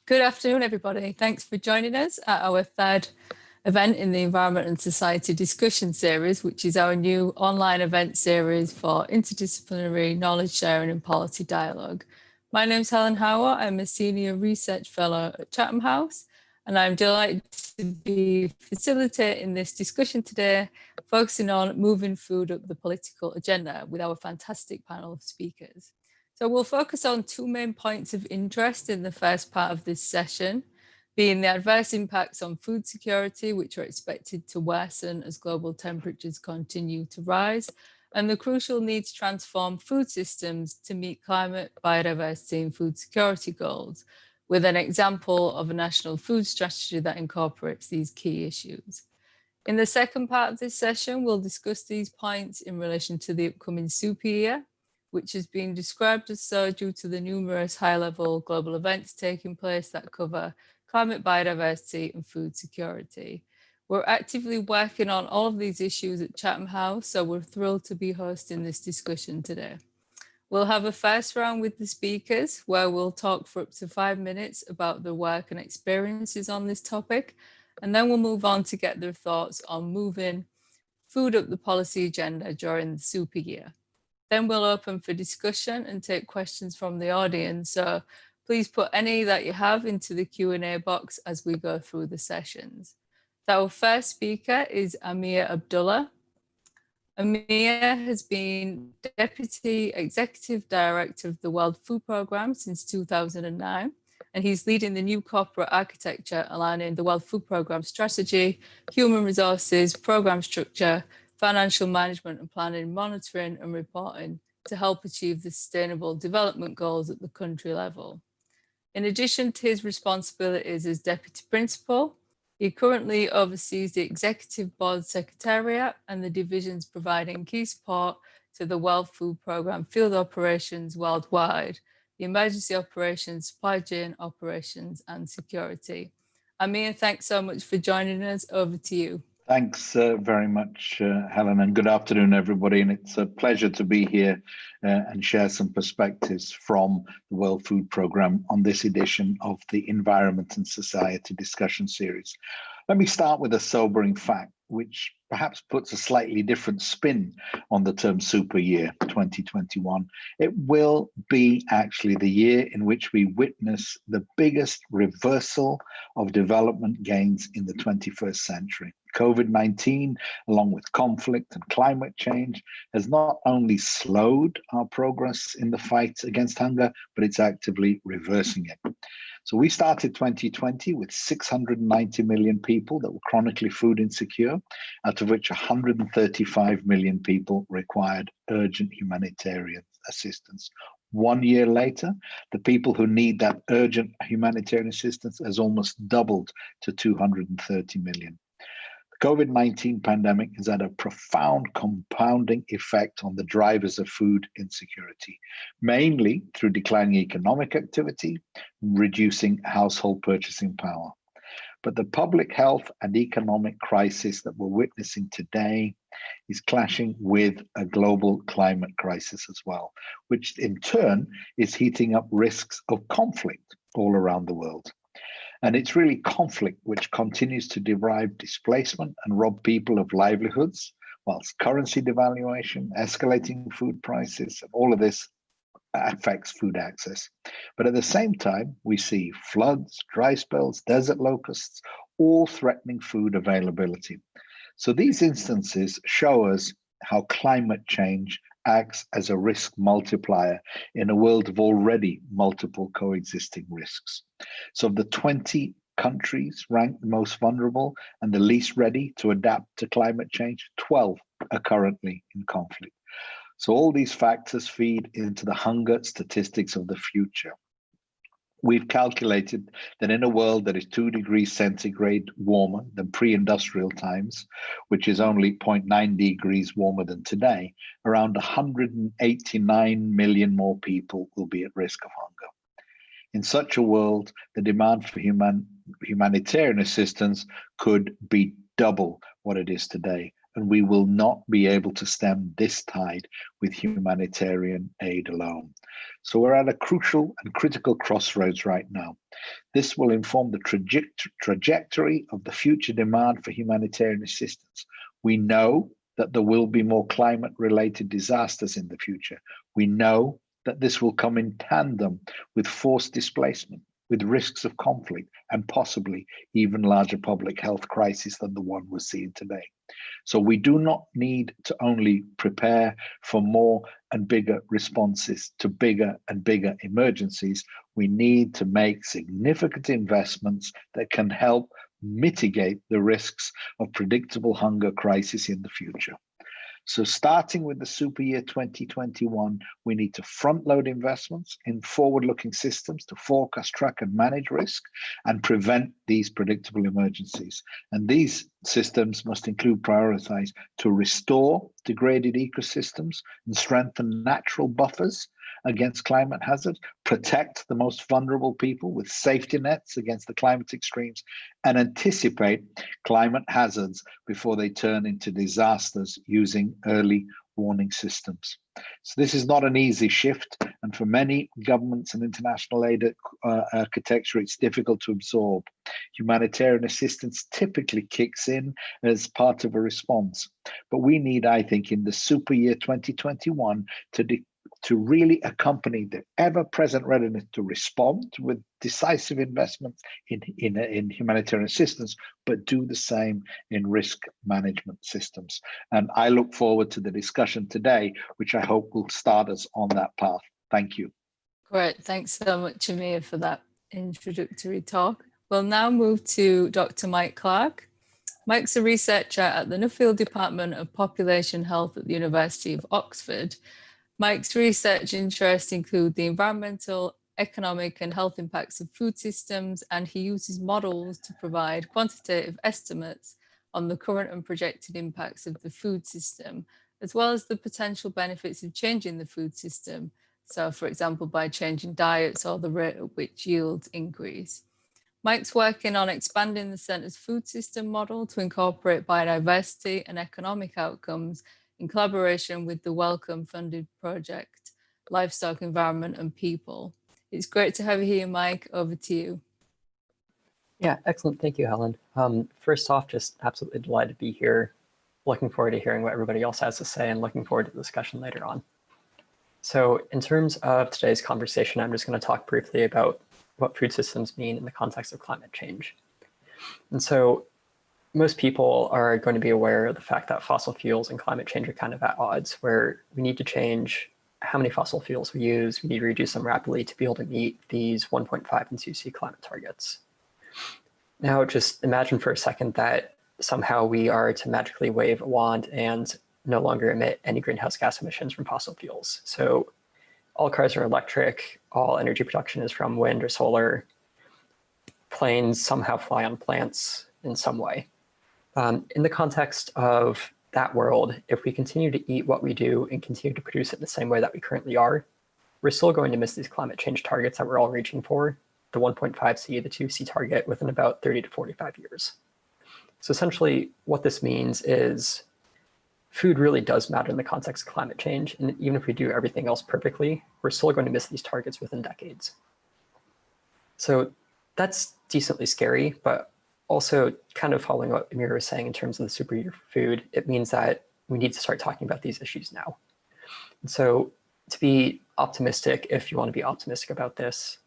Good afternoon, everybody. Thanks for joining us at our third event in the Environment and Society discussion series, which is our new online event series for interdisciplinary knowledge sharing and policy dialogue. My name's Helen Howard. I'm a senior research fellow at Chatham House, and I'm delighted to be facilitating this discussion today, focusing on moving food up the political agenda with our fantastic panel of speakers. So we'll focus on two main points of interest in the first part of this session, being the adverse impacts on food security, which are expected to worsen as global temperatures continue to rise, and the crucial need to transform food systems to meet climate, biodiversity, and food security goals, with an example of a national food strategy that incorporates these key issues. In the second part of this session, we'll discuss these points in relation to the upcoming super year, which is being described as so due to the numerous high-level global events taking place that cover climate, biodiversity, and food security. We're actively working on all of these issues at Chatham House, so we're thrilled to be hosting this discussion today. We'll have a first round with the speakers where we'll talk for up to 5 minutes about their work and experiences on this topic, and then we'll move on to get their thoughts on moving food up the policy agenda during the super year. Then we'll open for discussion and take questions from the audience. So please put any that you have into the Q&A box as we go through the sessions. So our first speaker is Amir Abdullah. Amir has been Deputy Executive Director of the World Food Programme since 2009, and he's leading the new corporate architecture aligning the World Food Programme strategy, human resources, programme structure, financial management and planning, monitoring and reporting to help achieve the sustainable development goals at the country level. In addition to his responsibilities as Deputy Principal, he currently oversees the Executive Board Secretariat and the divisions providing key support to the World Food Programme field operations worldwide, the emergency operations, supply chain operations and security. Amir, thanks so much for joining us. Over to you. Thanks very much, Helen, and good afternoon, everybody. And it's a pleasure to be here and share some perspectives from the World Food Programme on this edition of the Environment and Society discussion series. Let me start with a sobering fact, which perhaps puts a slightly different spin on the term super year 2021. It will be actually the year in which we witness the biggest reversal of development gains in the 21st century. COVID-19, along with conflict and climate change, has not only slowed our progress in the fight against hunger, but it's actively reversing it. So we started 2020 with 690 million people that were chronically food insecure, out of which 135 million people required urgent humanitarian assistance. 1 year later, the people who need that urgent humanitarian assistance has almost doubled to 230 million. The COVID-19 pandemic has had a profound compounding effect on the drivers of food insecurity, mainly through declining economic activity, reducing household purchasing power. But the public health and economic crisis that we're witnessing today is clashing with a global climate crisis as well, which in turn is heating up risks of conflict all around the world. And it's really conflict which continues to derive displacement and rob people of livelihoods, whilst currency devaluation, escalating food prices, and all of this affects food access. But at the same time, we see floods, dry spells, desert locusts, all threatening food availability. So these instances show us how climate change acts as a risk multiplier in a world of already multiple coexisting risks. So of the 20 countries ranked the most vulnerable and the least ready to adapt to climate change, 12 are currently in conflict. So all these factors feed into the hunger statistics of the future. We've calculated that in a world that is 2 degrees centigrade warmer than pre-industrial times, which is only 0.9 degrees warmer than today, around 189 million more people will be at risk of hunger. In such a world, the demand for humanitarian assistance could be double what it is today, and we will not be able to stem this tide with humanitarian aid alone. So we're at a crucial and critical crossroads right now. This will inform the trajectory of the future demand for humanitarian assistance. We know that there will be more climate-related disasters in the future. We know that this will come in tandem with forced displacement, with risks of conflict, and possibly even larger public health crises than the one we're seeing today. So we do not need to only prepare for more and bigger responses to bigger and bigger emergencies. We need to make significant investments that can help mitigate the risks of predictable hunger crisis in the future. So starting with the super year 2021, we need to front load investments in forward-looking systems to forecast, track, and manage risk and prevent these predictable emergencies. And these systems must include prioritize to restore degraded ecosystems and strengthen natural buffers against climate hazards, protect the most vulnerable people with safety nets against the climate extremes, and anticipate climate hazards before they turn into disasters using early warning systems. So this is not an easy shift, and for many governments and international aid architecture, it's difficult to absorb. Humanitarian assistance typically kicks in as part of a response, but we need, I think, in the super year 2021 to really accompany the ever-present readiness to respond with decisive investments in humanitarian assistance, but do the same in risk management systems. And I look forward to the discussion today, which I hope will start us on that path. Thank you. Great. Thanks so much, Amir, for that introductory talk. We'll now move to Dr. Mike Clark. Mike's a researcher at the Nuffield Department of Population Health at the University of Oxford. Mike's research interests include the environmental, economic, and health impacts of food systems, and he uses models to provide quantitative estimates on the current and projected impacts of the food system, as well as the potential benefits of changing the food system. So, for example, by changing diets or the rate at which yields increase. Mike's working on expanding the Centre's food system model to incorporate biodiversity and economic outcomes in collaboration with the Wellcome funded project, Livestock, Environment and People. It's great to have you here, Mike. Over to you. Yeah, excellent. Thank you, Helen. First off, just absolutely delighted to be here. Looking forward to hearing what everybody else has to say and looking forward to the discussion later on. So in terms of today's conversation, I'm just going to talk briefly about what food systems mean in the context of climate change. And so most people are going to be aware of the fact that fossil fuels and climate change are kind of at odds, where we need to change how many fossil fuels we use. We need to reduce them rapidly to be able to meet these 1.5 and 2C climate targets. Now, just imagine for a second that somehow we are to magically wave a wand and no longer emit any greenhouse gas emissions from fossil fuels. So all cars are electric, all energy production is from wind or solar, planes somehow fly on plants in some way. In the context of that world, if we continue to eat what we do and continue to produce it in the same way that we currently are, we're still going to miss these climate change targets that we're all reaching for, the 1.5C, the 2C target, within about 30 to 45 years. So essentially what this means is food really does matter in the context of climate change. And even if we do everything else perfectly, we're still going to miss these targets within decades. So that's decently scary, but also kind of following what Amir was saying in terms of the super year food, it means that we need to start talking about these issues now. And so to be optimistic, if you want to be optimistic about this,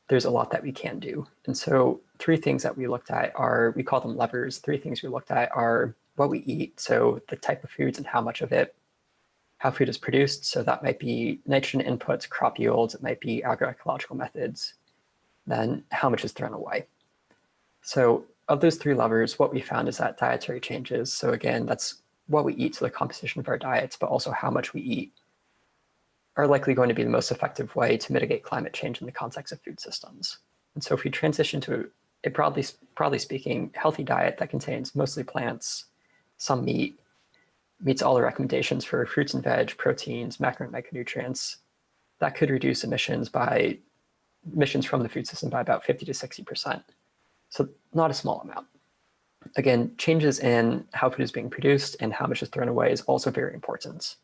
there's a lot that we can do. And so 3 things that we looked at are, we call them levers. 3 things we looked at are what we eat, so the type of foods and how much of it, how food is produced, so that might be nitrogen inputs, crop yields, it might be agroecological methods, then how much is thrown away. So of those 3 levers, what we found is that dietary changes, so again, that's what we eat, so the composition of our diets, but also how much we eat, are likely going to be the most effective way to mitigate climate change in the context of food systems. And so if we transition to a broadly speaking, healthy diet that contains mostly plants, some meat, meets all the recommendations for fruits and veg, proteins, macro and micronutrients, that could reduce emissions from the food system by about 50 to 60%. So not a small amount. Again, changes in how food is being produced and how much is thrown away is also very important.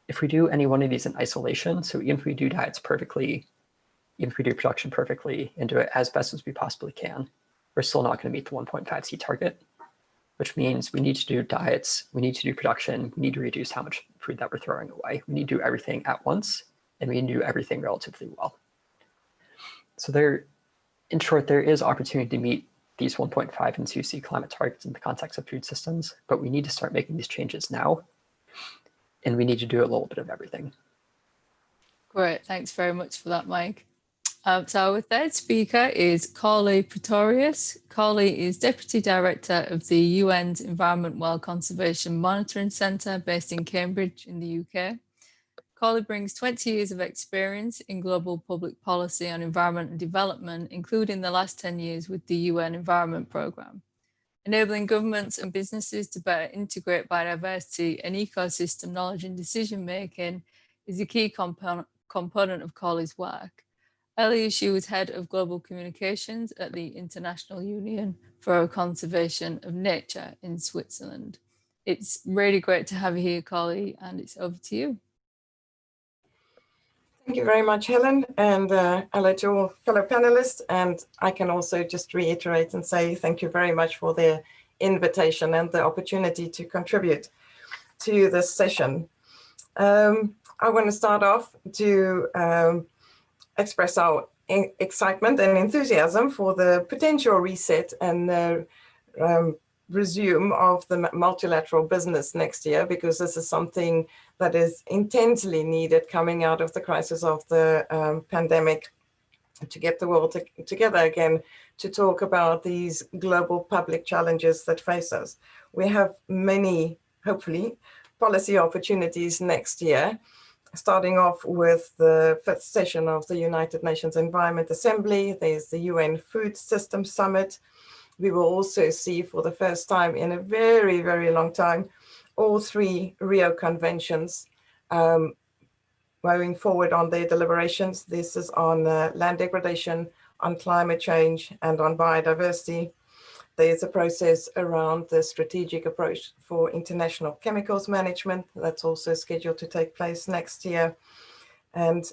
if we do any one of these in isolation, so even if we do diets perfectly, even if we do production perfectly and do it as best as we possibly can, we're still not going to meet the 1.5C target, which means we need to do diets, we need to do production, we need to reduce how much food that we're throwing away. We need to do everything at once, and we need to do everything relatively well. So in short, there is opportunity to meet these 1.5 and 2C climate targets in the context of food systems, but we need to start making these changes now, and we need to do a little bit of everything. Great, thanks very much for that, Mike. So our third speaker is Corley Pretorius. Corley is Deputy Director of the UN's Environment World Conservation Monitoring Centre based in Cambridge in the UK. Corley brings 20 years of experience in global public policy on environment and development, including the last 10 years with the UN Environment Programme. Enabling governments and businesses to better integrate biodiversity and ecosystem knowledge in decision-making is a key component of Corley's work. Earlier, she was head of global communications at the International Union for Conservation of Nature in Switzerland. It's really great to have you here, Corley, and it's over to you. Thank you very much, Helen, and hello to all fellow panelists. And I can also just reiterate and say thank you very much for the invitation and the opportunity to contribute to this session. I want to start off to express our excitement and enthusiasm for the potential reset and resume of the multilateral business next year, because this is something that is intensely needed coming out of the crisis of the pandemic, to get the world together again to talk about these global public challenges that face us. We have many, hopefully, policy opportunities next year, starting off with the fifth session of the United Nations Environment Assembly. There's the UN Food Systems Summit. We will also see for the first time in a very, very long time, all three Rio conventions moving forward on their deliberations. This is on land degradation, on climate change, and on biodiversity. There's a process around the strategic approach for international chemicals management that's also scheduled to take place next year. And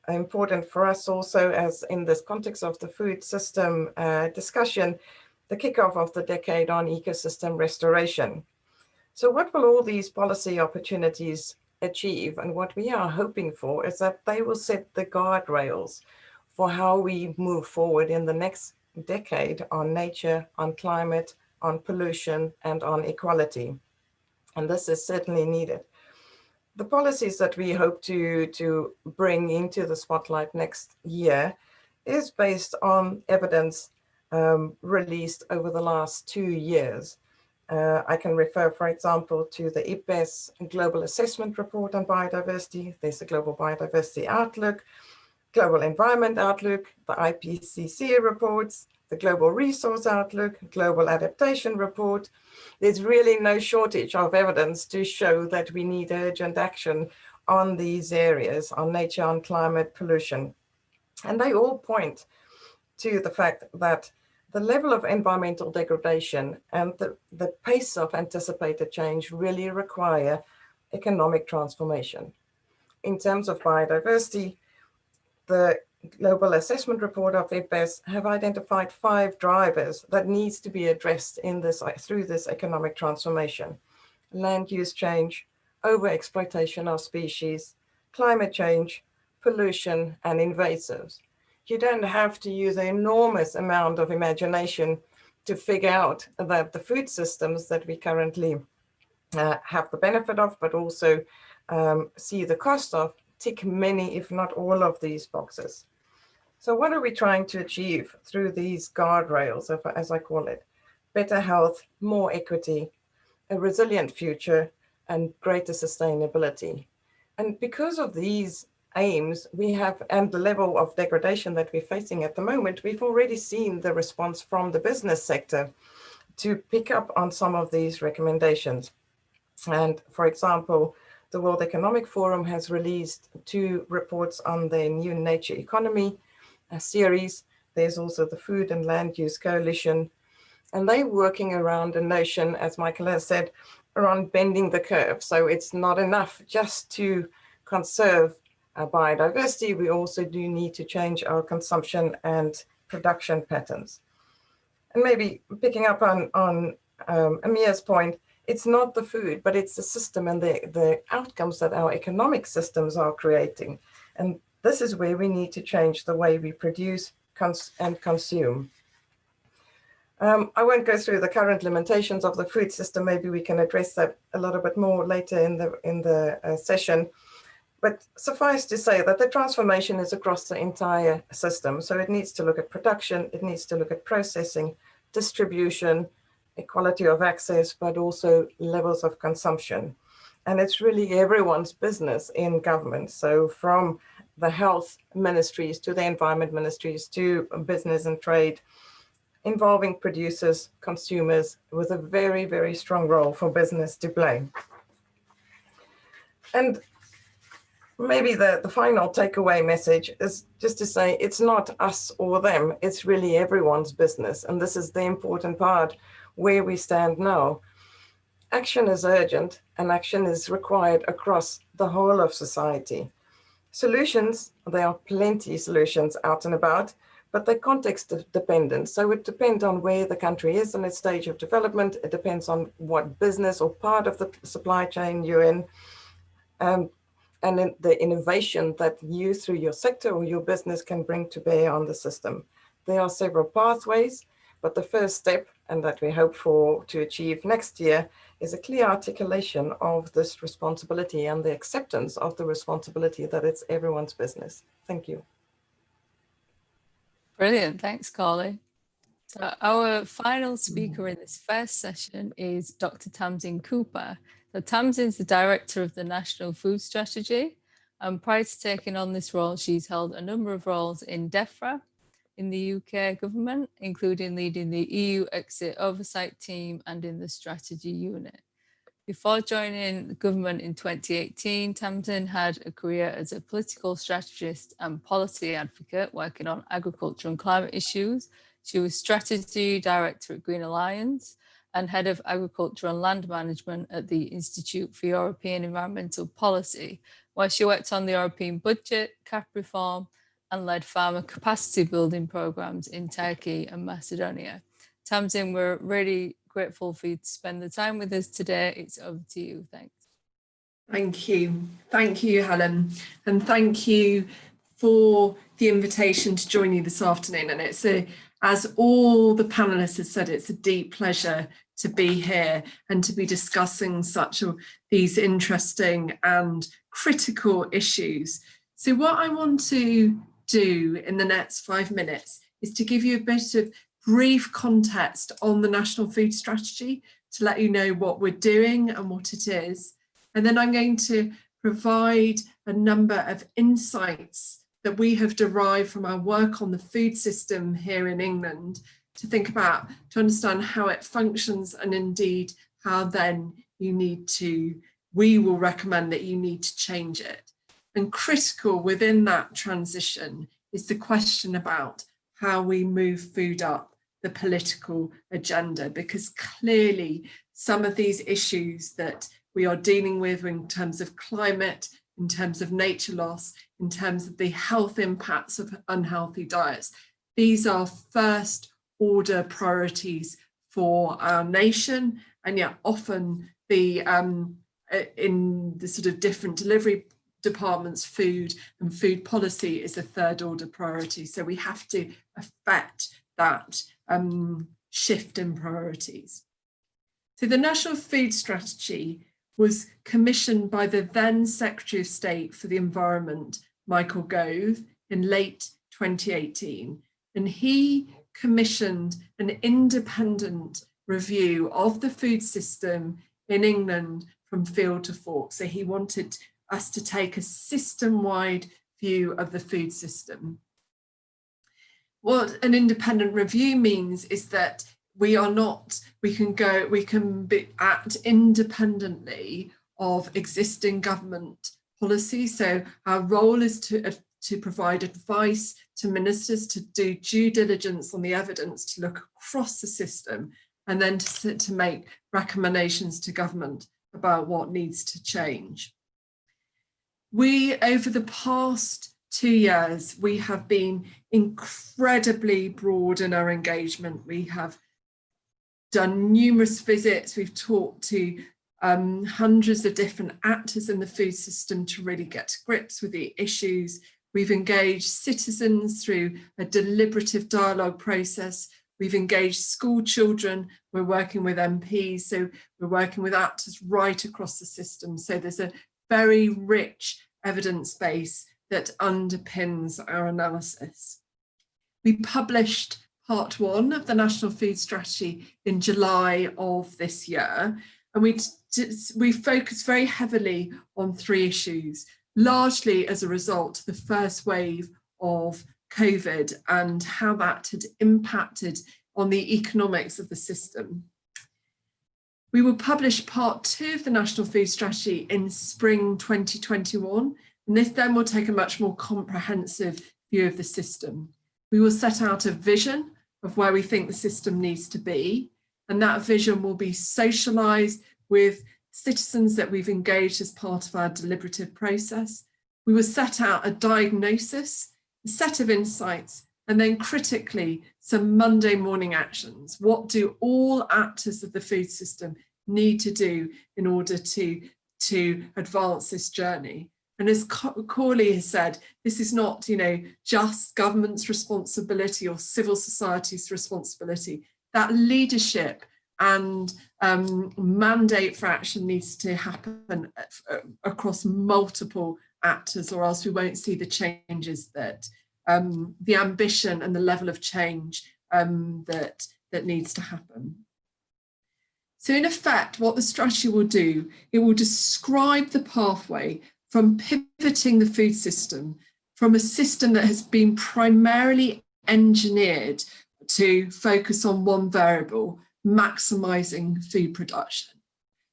important for us also, as in this context of the food system discussion, the kickoff of the decade on ecosystem restoration. So what will all these policy opportunities achieve? And what we are hoping for is that they will set the guardrails for how we move forward in the next decade on nature, on climate, on pollution, and on equality. And this is certainly needed. The policies that we hope to bring into the spotlight next year is based on evidence released over the last 2 years. I can refer, for example, to the IPBES Global Assessment Report on Biodiversity. There's the Global Biodiversity Outlook, Global Environment Outlook, the IPCC reports, the Global Resource Outlook, Global Adaptation Report. There's really no shortage of evidence to show that we need urgent action on these areas, on nature, on climate, pollution. And they all point to the fact that the level of environmental degradation and the pace of anticipated change really require economic transformation. In terms of biodiversity, the Global Assessment Report of IPBES have identified 5 drivers that needs to be addressed in through this economic transformation: land use change, overexploitation of species, climate change, pollution, and invasives. You don't have to use an enormous amount of imagination to figure out that the food systems that we currently have the benefit of, but also see the cost of, tick many, if not all, of these boxes. So what are we trying to achieve through these guardrails, as I call it? Better health, more equity, a resilient future, and greater sustainability. And because of these aims we have, and the level of degradation that we're facing at the moment, we've already seen the response from the business sector to pick up on some of these recommendations. And for example, the World Economic Forum has released 2 reports on their new nature economy series. There's also the Food and Land Use Coalition, and they're working around a notion, as Michael has said, around bending the curve. So it's not enough just to conserve biodiversity. We also do need to change our consumption and production patterns. And maybe picking up on Amir's point, it's not the food, but it's the system and the outcomes that our economic systems are creating. And this is where we need to change the way we produce and consume. I won't go through the current limitations of the food system. Maybe we can address that a little bit more later in the session. But suffice to say that the transformation is across the entire system. So it needs to look at production, it needs to look at processing, distribution, equality of access, but also levels of consumption. And it's really everyone's business in government. So from the health ministries to the environment ministries to business and trade, involving producers, consumers, with a very, very strong role for business to play. And maybe the final takeaway message is just to say it's not us or them, it's really everyone's business. And this is the important part where we stand now. Action is urgent and action is required across the whole of society. Solutions, there are plenty of solutions out and about, but they're context dependent. So it depends on where the country is in its stage of development. It depends on what business or part of the supply chain you're in. And in the innovation that you through your sector or your business can bring to bear on the system. There are several pathways, but the first step, and that we hope to achieve next year, is a clear articulation of this responsibility and the acceptance of the responsibility that it's everyone's business. Thank you. Brilliant, thanks, Carly. So our final speaker in this first session is Dr. Tamzin Cooper. So Tamzin's the director of the National Food Strategy. And prior to taking on this role, she's held a number of roles in DEFRA, in the UK government, including leading the EU Exit Oversight Team and in the Strategy Unit. Before joining the government in 2018, Tamzin had a career as a political strategist and policy advocate working on agriculture and climate issues. She was strategy director at Green Alliance and head of agriculture and land management at the Institute for European Environmental Policy, where she worked on the European budget, CAP reform, and led farmer capacity building programs in Turkey and Macedonia. Tamzin, we're really grateful for you to spend the time with us today. It's over to you. Thanks. Thank you. Thank you, Helen. And thank you for the invitation to join you this afternoon. And it's as all the panelists have said, it's a deep pleasure to be here and to be discussing these interesting and critical issues. So what I want to do in the next 5 minutes is to give you a bit of brief context on the National Food Strategy to let you know what we're doing and what it is. And then I'm going to provide a number of insights that we have derived from our work on the food system here in England to understand how it functions and indeed how then we will recommend that you need to change it. And critical within that transition is the question about how we move food up the political agenda, because clearly some of these issues that we are dealing with in terms of climate, in terms of nature loss, in terms of the health impacts of unhealthy diets, these are first order priorities for our nation, and yet often in the sort of different delivery departments, food and food policy is a third order priority. So we have to affect that shift in priorities. So the National Food Strategy was commissioned by the then Secretary of State for the Environment, Michael Gove, in late 2018. And he commissioned an independent review of the food system in England from field to fork. So he wanted us to take a system-wide view of the food system. What an independent review means is that we can act independently of existing government policy. So our role is to provide advice to ministers, to do due diligence on the evidence, to look across the system and then to make recommendations to government about what needs to change. We, over the past 2 years, we have been incredibly broad in our engagement. We have done numerous visits. We've talked to hundreds of different actors in the food system to really get to grips with the issues. We've engaged citizens through a deliberative dialogue process. We've engaged school children. We're working with MPs. So we're working with actors right across the system. So there's a very rich evidence base that underpins our analysis. We published part 1 of the National Food Strategy in July of this year. And we focused very heavily on 3 issues, largely as a result of the first wave of COVID and how that had impacted on the economics of the system. We will publish part 2 of the National Food Strategy in spring 2021, and this then will take a much more comprehensive view of the system. We will set out a vision of where we think the system needs to be, and that vision will be socialised with citizens that we've engaged as part of our deliberative process. We will set out a diagnosis, a set of insights, and then critically, some Monday morning actions. What do all actors of the food system need to do in order to advance this journey? And as Corley has said, this is not, just government's responsibility or civil society's responsibility. That leadership and mandate for action needs to happen across multiple actors, or else we won't see the changes that the ambition and the level of change that needs to happen. So in effect, what the strategy will do, it will describe the pathway from pivoting the food system from a system that has been primarily engineered to focus on one variable, maximising food production,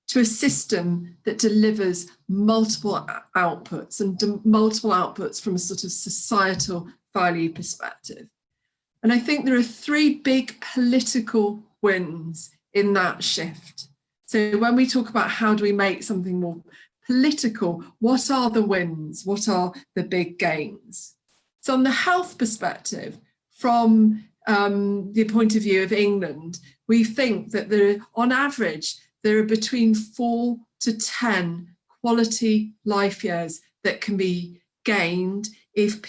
to a system that delivers multiple outputs and multiple outputs from a sort of societal value perspective. And I think there are 3 big political wins in that shift. So when we talk about how do we make something more political, what are the wins? What are the big gains? So on the health perspective, from the point of view of England, we think that on average, there are between 4 to 10 quality life years that can be gained if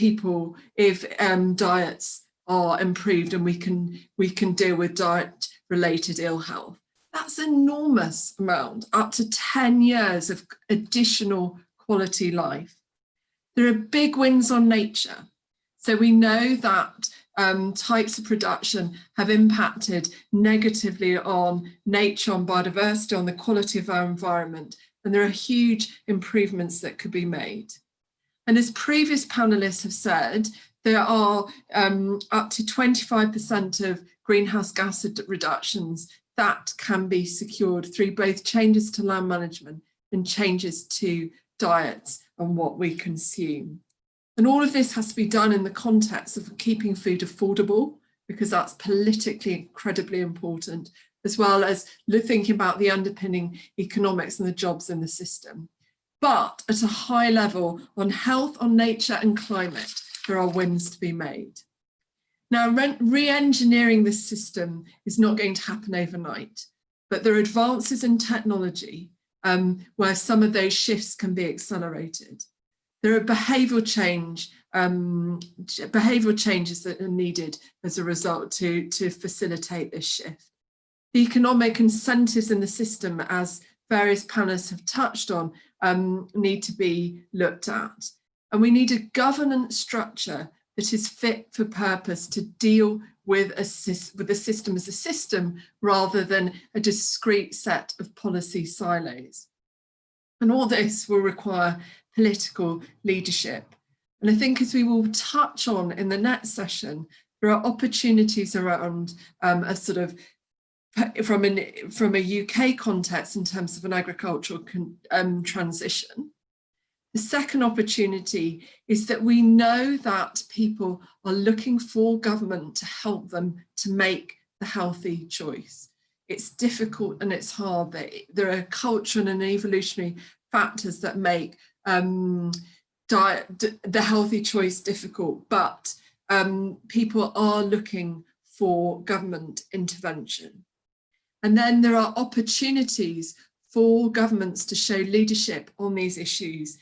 diets are improved and we can deal with diet-related ill health. That's an enormous amount, up to 10 years of additional quality life. There are big wins on nature. So we know that types of production have impacted negatively on nature, on biodiversity, on the quality of our environment, and there are huge improvements that could be made. And as previous panelists have said, there are up to 25% of greenhouse gas reductions that can be secured through both changes to land management and changes to diets and what we consume. And all of this has to be done in the context of keeping food affordable, because that's politically incredibly important, as well as thinking about the underpinning economics and the jobs in the system. But at a high level, on health, on nature and climate, there are wins to be made. Now, re-engineering this system is not going to happen overnight, but there are advances in technology where some of those shifts can be accelerated. There are behavioural changes that are needed as a result to facilitate this shift. The economic incentives in the system, as various panelists have touched on, need to be looked at. And we need a governance structure that is fit for purpose to deal with the system as a system rather than a discrete set of policy silos. And all this will require political leadership. And I think, as we will touch on in the next session, there are opportunities around a sort of, from a UK context in terms of an agricultural transition. The second opportunity is that we know that people are looking for government to help them to make the healthy choice. it's difficult and it's hard. There are cultural and evolutionary factors that make the healthy choice difficult, but people are looking for government intervention. And then there are opportunities for governments to show leadership on these issues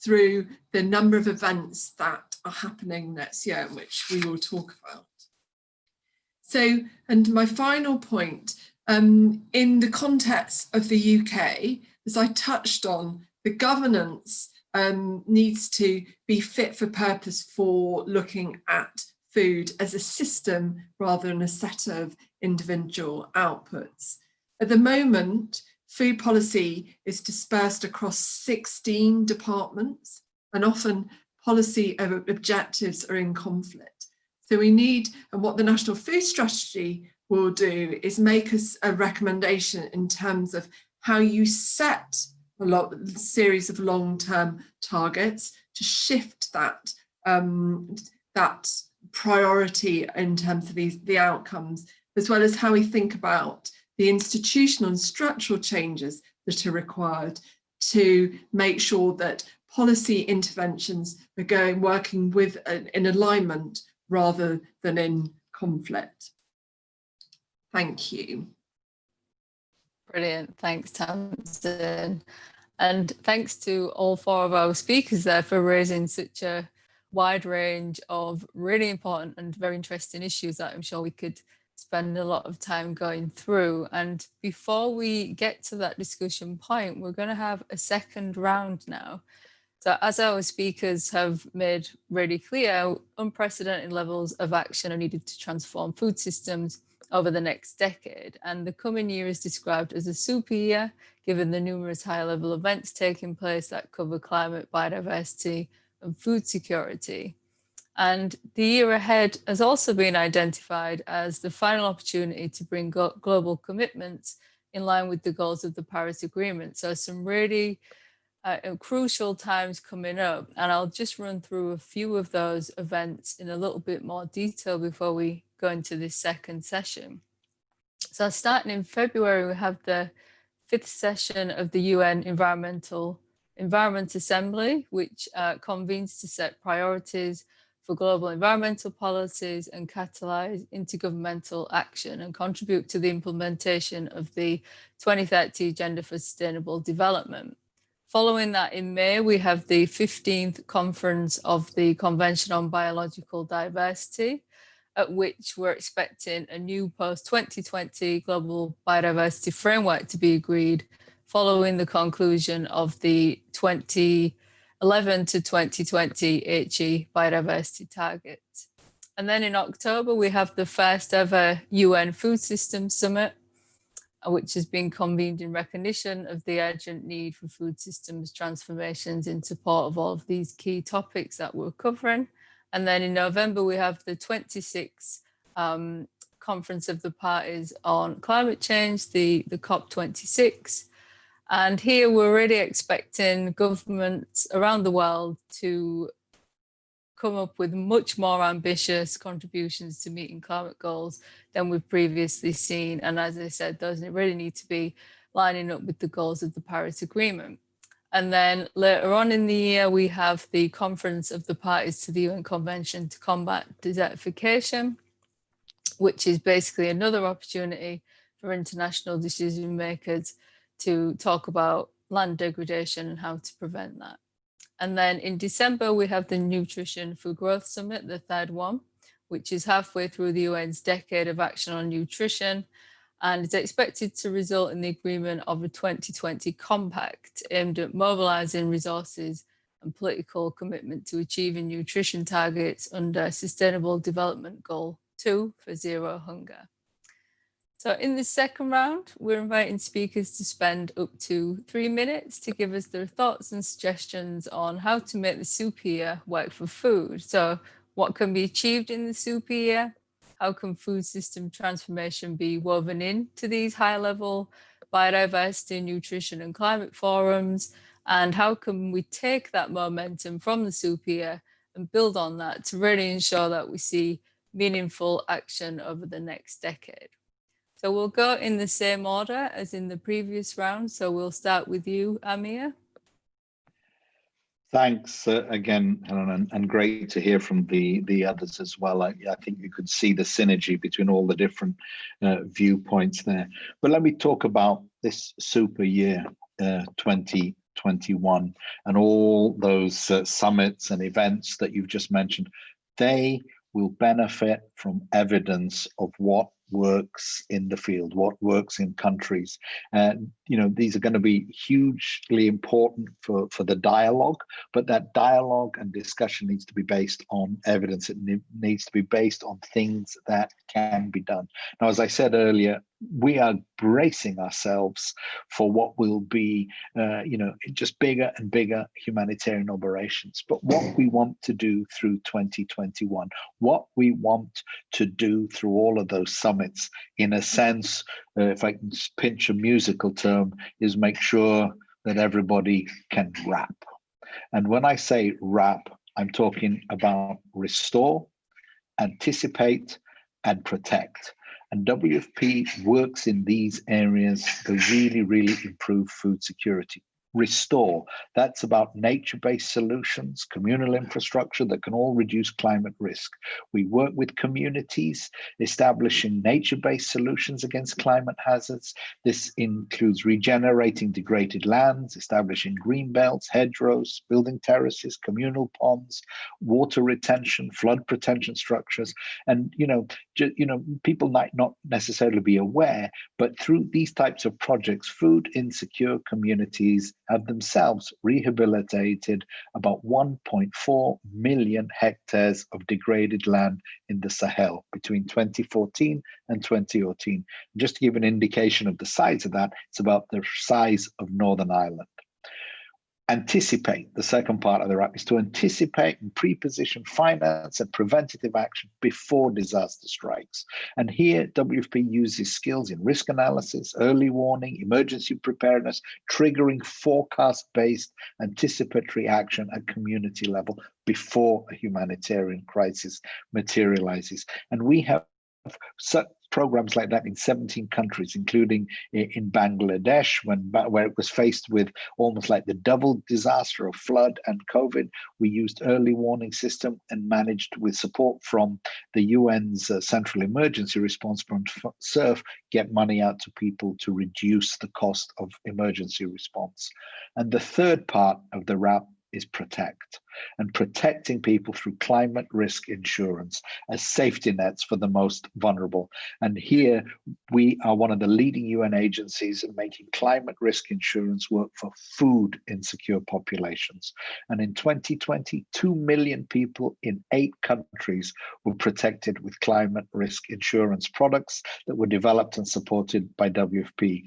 through the number of events that are happening next year, which we will talk about. So, and my final point, in the context of the UK, as I touched on, the governance needs to be fit for purpose for looking at food as a system rather than a set of individual outputs. At the moment, food policy is dispersed across 16 departments, and often policy objectives are in conflict. So we need, and what the National Food Strategy will do is make us a recommendation in terms of how you set a series of long-term targets to shift that, that priority in terms of the outcomes, as well as how we think about the institutional and structural changes that are required to make sure that policy interventions are working with in alignment rather than in conflict. Thank you. Brilliant, thanks Tamzin. And thanks to all four of our speakers there for raising such a wide range of really important and very interesting issues that I'm sure we could spend a lot of time going through. And before we get to that discussion point, we're going to have a second round now. So as our speakers have made really clear, unprecedented levels of action are needed to transform food systems over the next decade. And the coming year is described as a super year, given the numerous high-level events taking place that cover climate, biodiversity, and food security. And the year ahead has also been identified as the final opportunity to bring global commitments in line with the goals of the Paris Agreement. So some really crucial times coming up, and I'll just run through a few of those events in a little bit more detail before we go into this second session. So starting in February, we have the 5th session of the UN Environment Assembly, which convenes to set priorities for global environmental policies and catalyze intergovernmental action and contribute to the implementation of the 2030 Agenda for Sustainable Development. Following that, in May, we have the 15th conference of the Convention on Biological Diversity, at which we're expecting a new post-2020 global biodiversity framework to be agreed following the conclusion of the 2011 to 2020 HE biodiversity targets. And then in October, we have the first ever UN Food Systems Summit, which has been convened in recognition of the urgent need for food systems transformations in support of all of these key topics that we're covering. And then in November, we have the 26th Conference of the Parties on Climate Change, the COP26. And here we're really expecting governments around the world to come up with much more ambitious contributions to meeting climate goals than we've previously seen. And as I said, those really need to be lining up with the goals of the Paris Agreement. And then later on in the year, we have the Conference of the Parties to the UN Convention to Combat Desertification, which is basically another opportunity for international decision makers to talk about land degradation and how to prevent that. And then in December, we have the Nutrition for Growth Summit, the third one, which is halfway through the UN's decade of action on nutrition, and is expected to result in the agreement of a 2020 compact aimed at mobilizing resources and political commitment to achieving nutrition targets under Sustainable Development Goal 2 for zero hunger. So in the second round, we're inviting speakers to spend up to 3 minutes to give us their thoughts and suggestions on how to make the super year work for food. So what can be achieved in the super year? How can food system transformation be woven into these high-level biodiversity, nutrition and climate forums? And how can we take that momentum from the super year and build on that to really ensure that we see meaningful action over the next decade? So we'll go in the same order as in the previous round. So we'll start with you, Amir. Thanks again, Helen, and great to hear from the others as well. I think you could see the synergy between all the different viewpoints there. But let me talk about this super year 2021 and all those summits and events that you've just mentioned. They will benefit from evidence of what works in the field, what works in countries. And these are going to be hugely important for the dialogue, but that dialogue and discussion needs to be based on evidence. It needs to be based on things that can be done. Now, as I said earlier, we are bracing ourselves for what will be, just bigger and bigger humanitarian operations. But what we want to do through 2021, what we want to do through all of those summits, in a sense, if I can pinch a musical term, is make sure that everybody can rap. And when I say rap, I'm talking about restore, anticipate, and protect. And WFP works in these areas to really, really improve food security. Restore, that's about nature-based solutions, communal infrastructure that can all reduce climate risk. We work with communities, establishing nature-based solutions against climate hazards. This includes regenerating degraded lands, establishing green belts, hedgerows, building terraces, communal ponds, water retention, flood protection structures. And, people might not necessarily be aware, but through these types of projects, food insecure communities have themselves rehabilitated about 1.4 million hectares of degraded land in the Sahel between 2014 and 2018. Just to give an indication of the size of that, it's about the size of Northern Ireland. Anticipate, the second part of the RAP, is to anticipate and pre-position finance and preventative action before disaster strikes. And here, WFP uses skills in risk analysis, early warning, emergency preparedness, triggering forecast-based anticipatory action at community level before a humanitarian crisis materializes. And we have such programs like that in 17 countries, including in Bangladesh, where it was faced with almost like the double disaster of flood and COVID. We used early warning system and managed, with support from the UN's Central Emergency Response Fund, SURF, get money out to people to reduce the cost of emergency response. And the third part of the RAP is protect, and protecting people through climate risk insurance as safety nets for the most vulnerable. And here we are one of the leading UN agencies in making climate risk insurance work for food insecure populations. And in 2020, 2 million people in 8 countries were protected with climate risk insurance products that were developed and supported by WFP.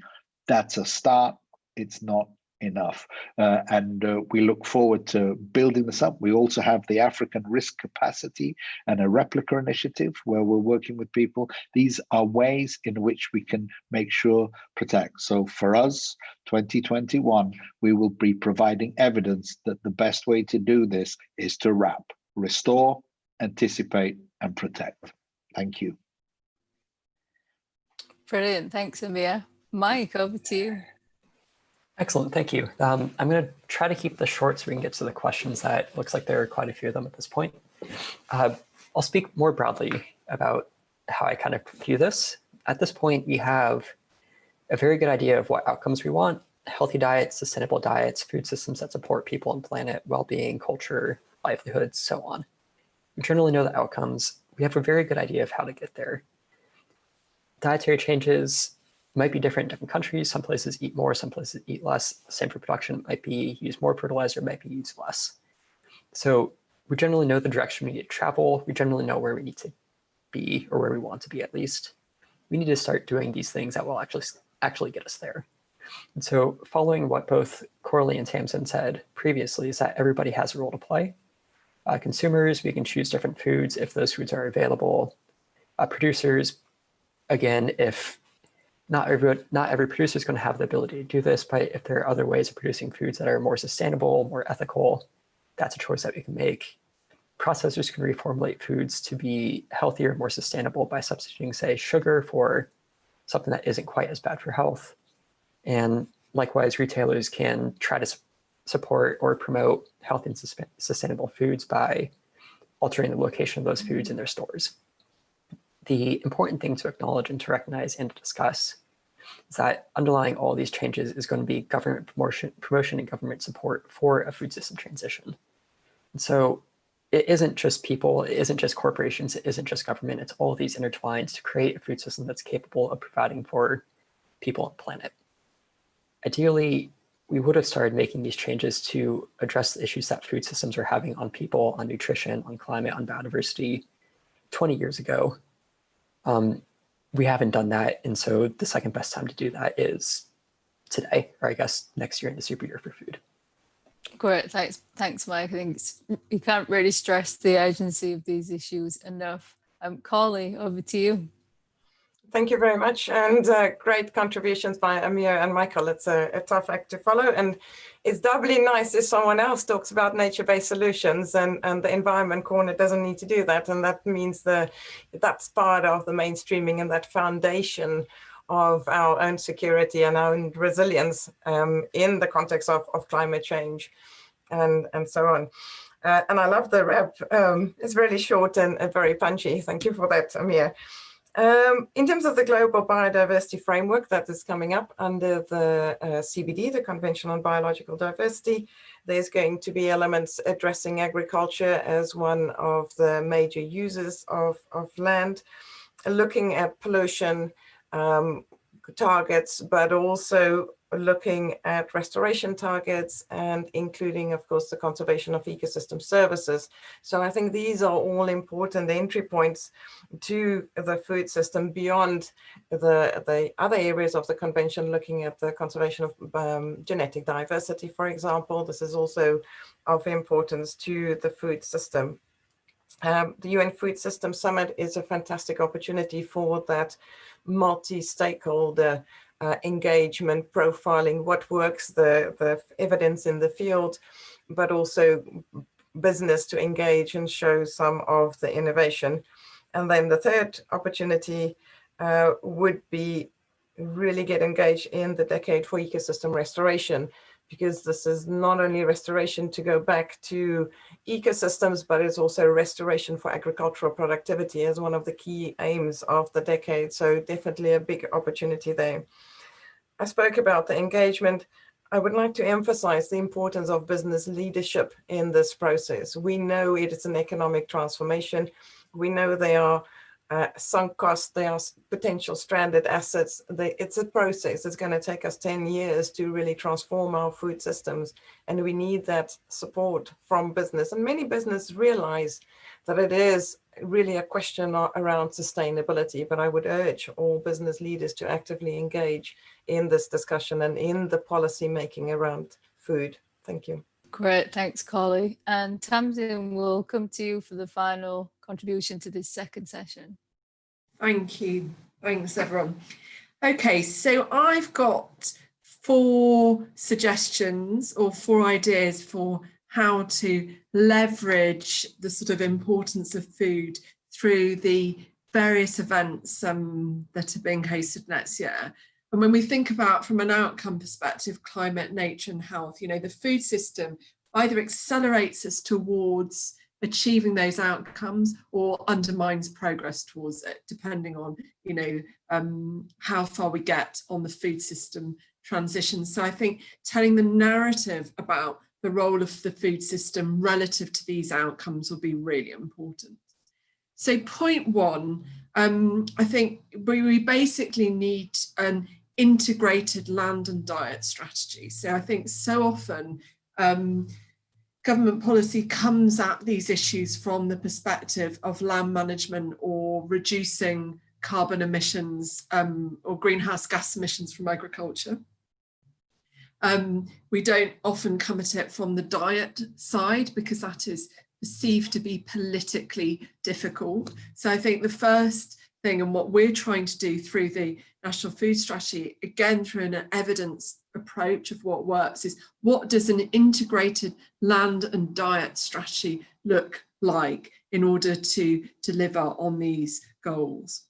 That's a start. It's not enough. And we look forward to building this up. We also have the African Risk Capacity and a Replica Initiative where we're working with people. These are ways in which we can make sure protect. So for us, 2021, we will be providing evidence that the best way to do this is to RAP, restore, anticipate, and protect. Thank you. Brilliant. Thanks, Amir. Mike, over to you. Excellent, thank you. I'm going to try to keep this short so we can get to the questions. That looks like there are quite a few of them at this point. I'll speak more broadly about how I kind of view this. At this point, we have a very good idea of what outcomes we want: healthy diets, sustainable diets, food systems that support people and planet, well-being, culture, livelihoods, so on. We generally know the outcomes. We have a very good idea of how to get there. Dietary changes might be different in different countries. Some places eat more, some places eat less. Same for production. It might be use more fertilizer, might be use less. So we generally know the direction we need to travel. We generally know where we need to be, or where we want to be at least. We need to start doing these things that will actually get us there. And so following what both Coralie and Tamzin said previously is that everybody has a role to play. Consumers, we can choose different foods if those foods are available. Producers, again, if not every producer is going to have the ability to do this, but if there are other ways of producing foods that are more sustainable, more ethical, that's a choice that we can make. Processors can reformulate foods to be healthier, more sustainable by substituting, say, sugar for something that isn't quite as bad for health. And likewise, retailers can try to support or promote healthy and sustainable foods by altering the location of those foods in their stores. The important thing to acknowledge and to recognize and to discuss is that underlying all these changes is going to be government promotion and government support for a food system transition. And so it isn't just people, it isn't just corporations, it isn't just government, it's all these intertwined to create a food system that's capable of providing for people and the planet. Ideally, we would have started making these changes to address the issues that food systems are having on people, on nutrition, on climate, on biodiversity 20 years ago. We haven't done that, and so the second best time to do that is today, or I guess next year in the super year for food. Great, thanks, Mike. I think you can't really stress the urgency of these issues enough. Carly, over to you. Thank you very much, and great contributions by Amir and Michael. It's a tough act to follow, and it's doubly nice if someone else talks about nature-based solutions, and the environment corner doesn't need to do that, and that means that's part of the mainstreaming and that foundation of our own security and our own resilience in the context of climate change and so on. And I love the rep. It's really short and very punchy. Thank you for that, Amir. In terms of the global biodiversity framework that is coming up under the CBD, the Convention on Biological Diversity, there's going to be elements addressing agriculture as one of the major users of land, looking at pollution targets, but also looking at restoration targets and including, of course, the conservation of ecosystem services. So I think these are all important entry points to the food system beyond the other areas of the convention, looking at the conservation of genetic diversity, for example. This is also of importance to the food system. The UN Food System Summit is a fantastic opportunity for that multi-stakeholder engagement, profiling what works, the evidence in the field, but also business to engage and show some of the innovation. And then the third opportunity would be really get engaged in the decade for ecosystem restoration, because this is not only restoration to go back to ecosystems, but it's also restoration for agricultural productivity as one of the key aims of the decade. So definitely a big opportunity there. I spoke about the engagement. I would like to emphasize the importance of business leadership in this process. We know it is an economic transformation. We know they are sunk costs, they are potential stranded assets. It's a process. It's going to take us 10 years to really transform our food systems. And we need that support from business. And many businesses realize that it is really a question around sustainability. But I would urge all business leaders to actively engage in this discussion and in the policy making around food. Thank you. Great, thanks, Carly. And Tamzin, will come to you for the final contribution to this second session. Thank you. Thanks, everyone. Okay, so I've got 4 suggestions or 4 ideas for how to leverage the sort of importance of food through the various events that are being hosted next year. And when we think about from an outcome perspective, climate, nature and health, you know, the food system either accelerates us towards achieving those outcomes or undermines progress towards it, depending on, you know, how far we get on the food system transition. So I think telling the narrative about the role of the food system relative to these outcomes will be really important. So point 1, I think we basically need an integrated land and diet strategy. So I think so often government policy comes at these issues from the perspective of land management or reducing carbon emissions or greenhouse gas emissions from agriculture. We don't often come at it from the diet side because that is perceived to be politically difficult. So I think the first thing and what we're trying to do through the National Food Strategy, again through an evidence approach of what works, is what does an integrated land and diet strategy look like in order to deliver on these goals?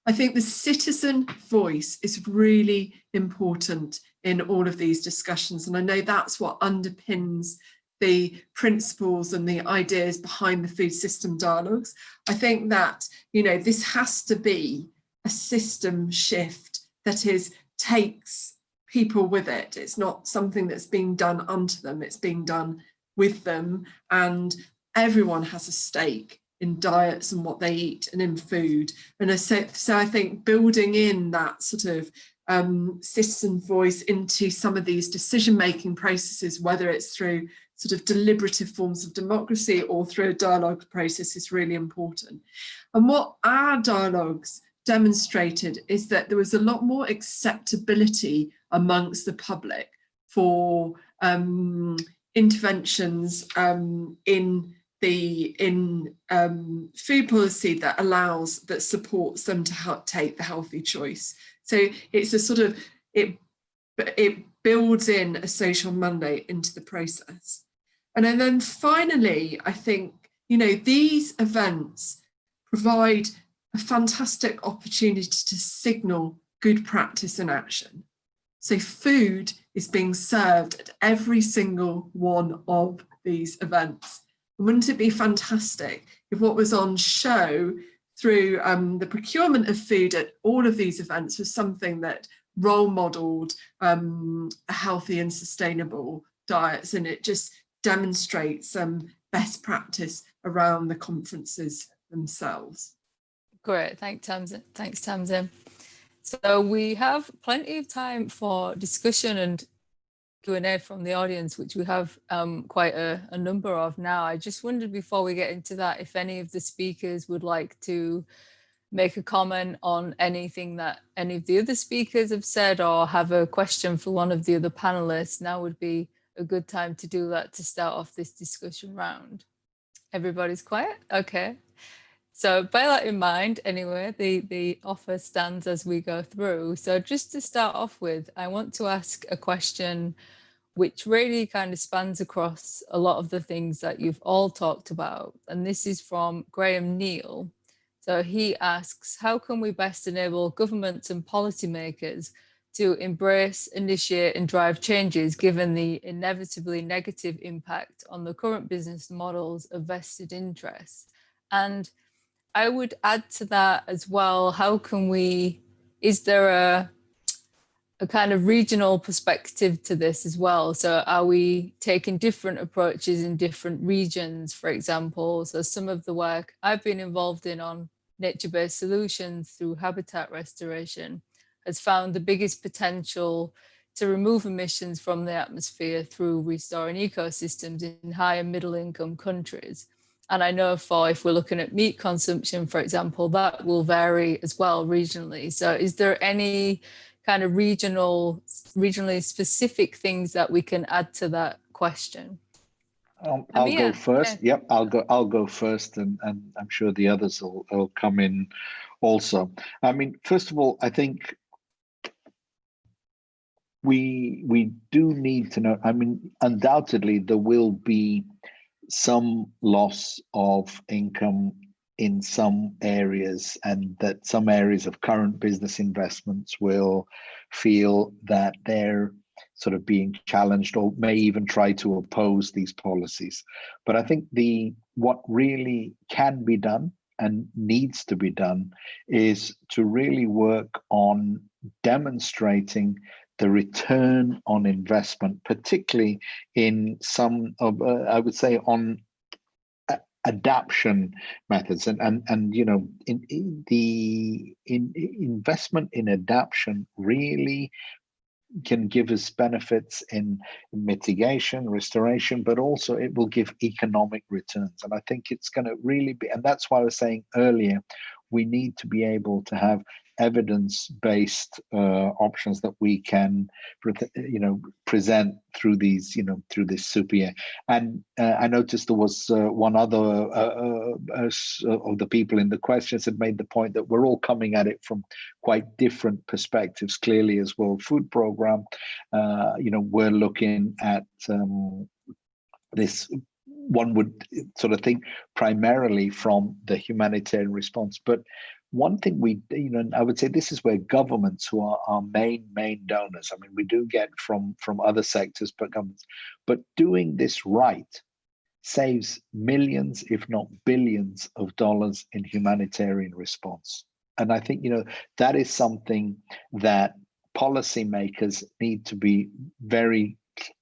I think the citizen voice is really important in all of these discussions. And I know that's what underpins the principles and the ideas behind the food system dialogues. I think that, you know, this has to be a system shift that takes people with it. It's not something that's being done unto them, it's being done with them, and everyone has a stake in diets and what they eat and in food. And so I think building in that sort of citizen voice into some of these decision-making processes, whether it's through sort of deliberative forms of democracy or through a dialogue process, is really important. And what our dialogues demonstrated is that there was a lot more acceptability amongst the public for interventions in food policy that supports them to take the healthy choice. So it's a sort of, it builds in a social mandate into the process. And then finally, I think, you know, these events provide a fantastic opportunity to signal good practice and action. So food is being served at every single one of these events. Wouldn't it be fantastic if what was on show through the procurement of food at all of these events was something that role modelled healthy and sustainable diets, and it just demonstrates some best practice around the conferences themselves. Great, thanks Tamzin. So we have plenty of time for discussion and Q&A from the audience, which we have quite a number of now. I just wondered before we get into that, if any of the speakers would like to make a comment on anything that any of the other speakers have said, or have a question for one of the other panelists. Now would be a good time to do that to start off this discussion round. Everybody's quiet? Okay. So bear that in mind anyway, the offer stands as we go through. So just to start off with, I want to ask a question which really kind of spans across a lot of the things that you've all talked about. And this is from Graham Neal. So he asks, how can we best enable governments and policymakers to embrace, initiate and drive changes given the inevitably negative impact on the current business models of vested interests? And I would add to that as well, how can we, is there a kind of regional perspective to this as well? So are we taking different approaches in different regions, for example? So some of the work I've been involved in on nature-based solutions through habitat restoration has found the biggest potential to remove emissions from the atmosphere through restoring ecosystems in high and middle income countries. And I know if we're looking at meat consumption, for example, that will vary as well regionally. So is there any kind of regionally specific things that we can add to that question? I'll go first. Yeah. Yep, I'll go first, and I'm sure the others will come in also. I mean, first of all, I think we do need to know. I mean, undoubtedly there will be some loss of income in some areas, and that some areas of current business investments will feel that they're sort of being challenged, or may even try to oppose these policies. But I think what really can be done and needs to be done is to really work on demonstrating the return on investment, particularly in some of, I would say, on adaptation methods, and you know, in investment in adaptation really can give us benefits in mitigation, restoration, but also it will give economic returns. And I think it's going to really be, and that's why I was saying earlier, we need to be able to have evidence-based options that we can, you know, present through these, you know, through this super year. And I noticed there was one other of the people in the questions had made the point that we're all coming at it from quite different perspectives. Clearly, as World Food Programme, you know, we're looking at this one would sort of think primarily from the humanitarian response. But one thing I would say this is where governments, who are our main donors, I mean, we do get from other sectors, but governments, but doing this right saves millions, if not billions of dollars in humanitarian response. And I think, that is something that policymakers need to be very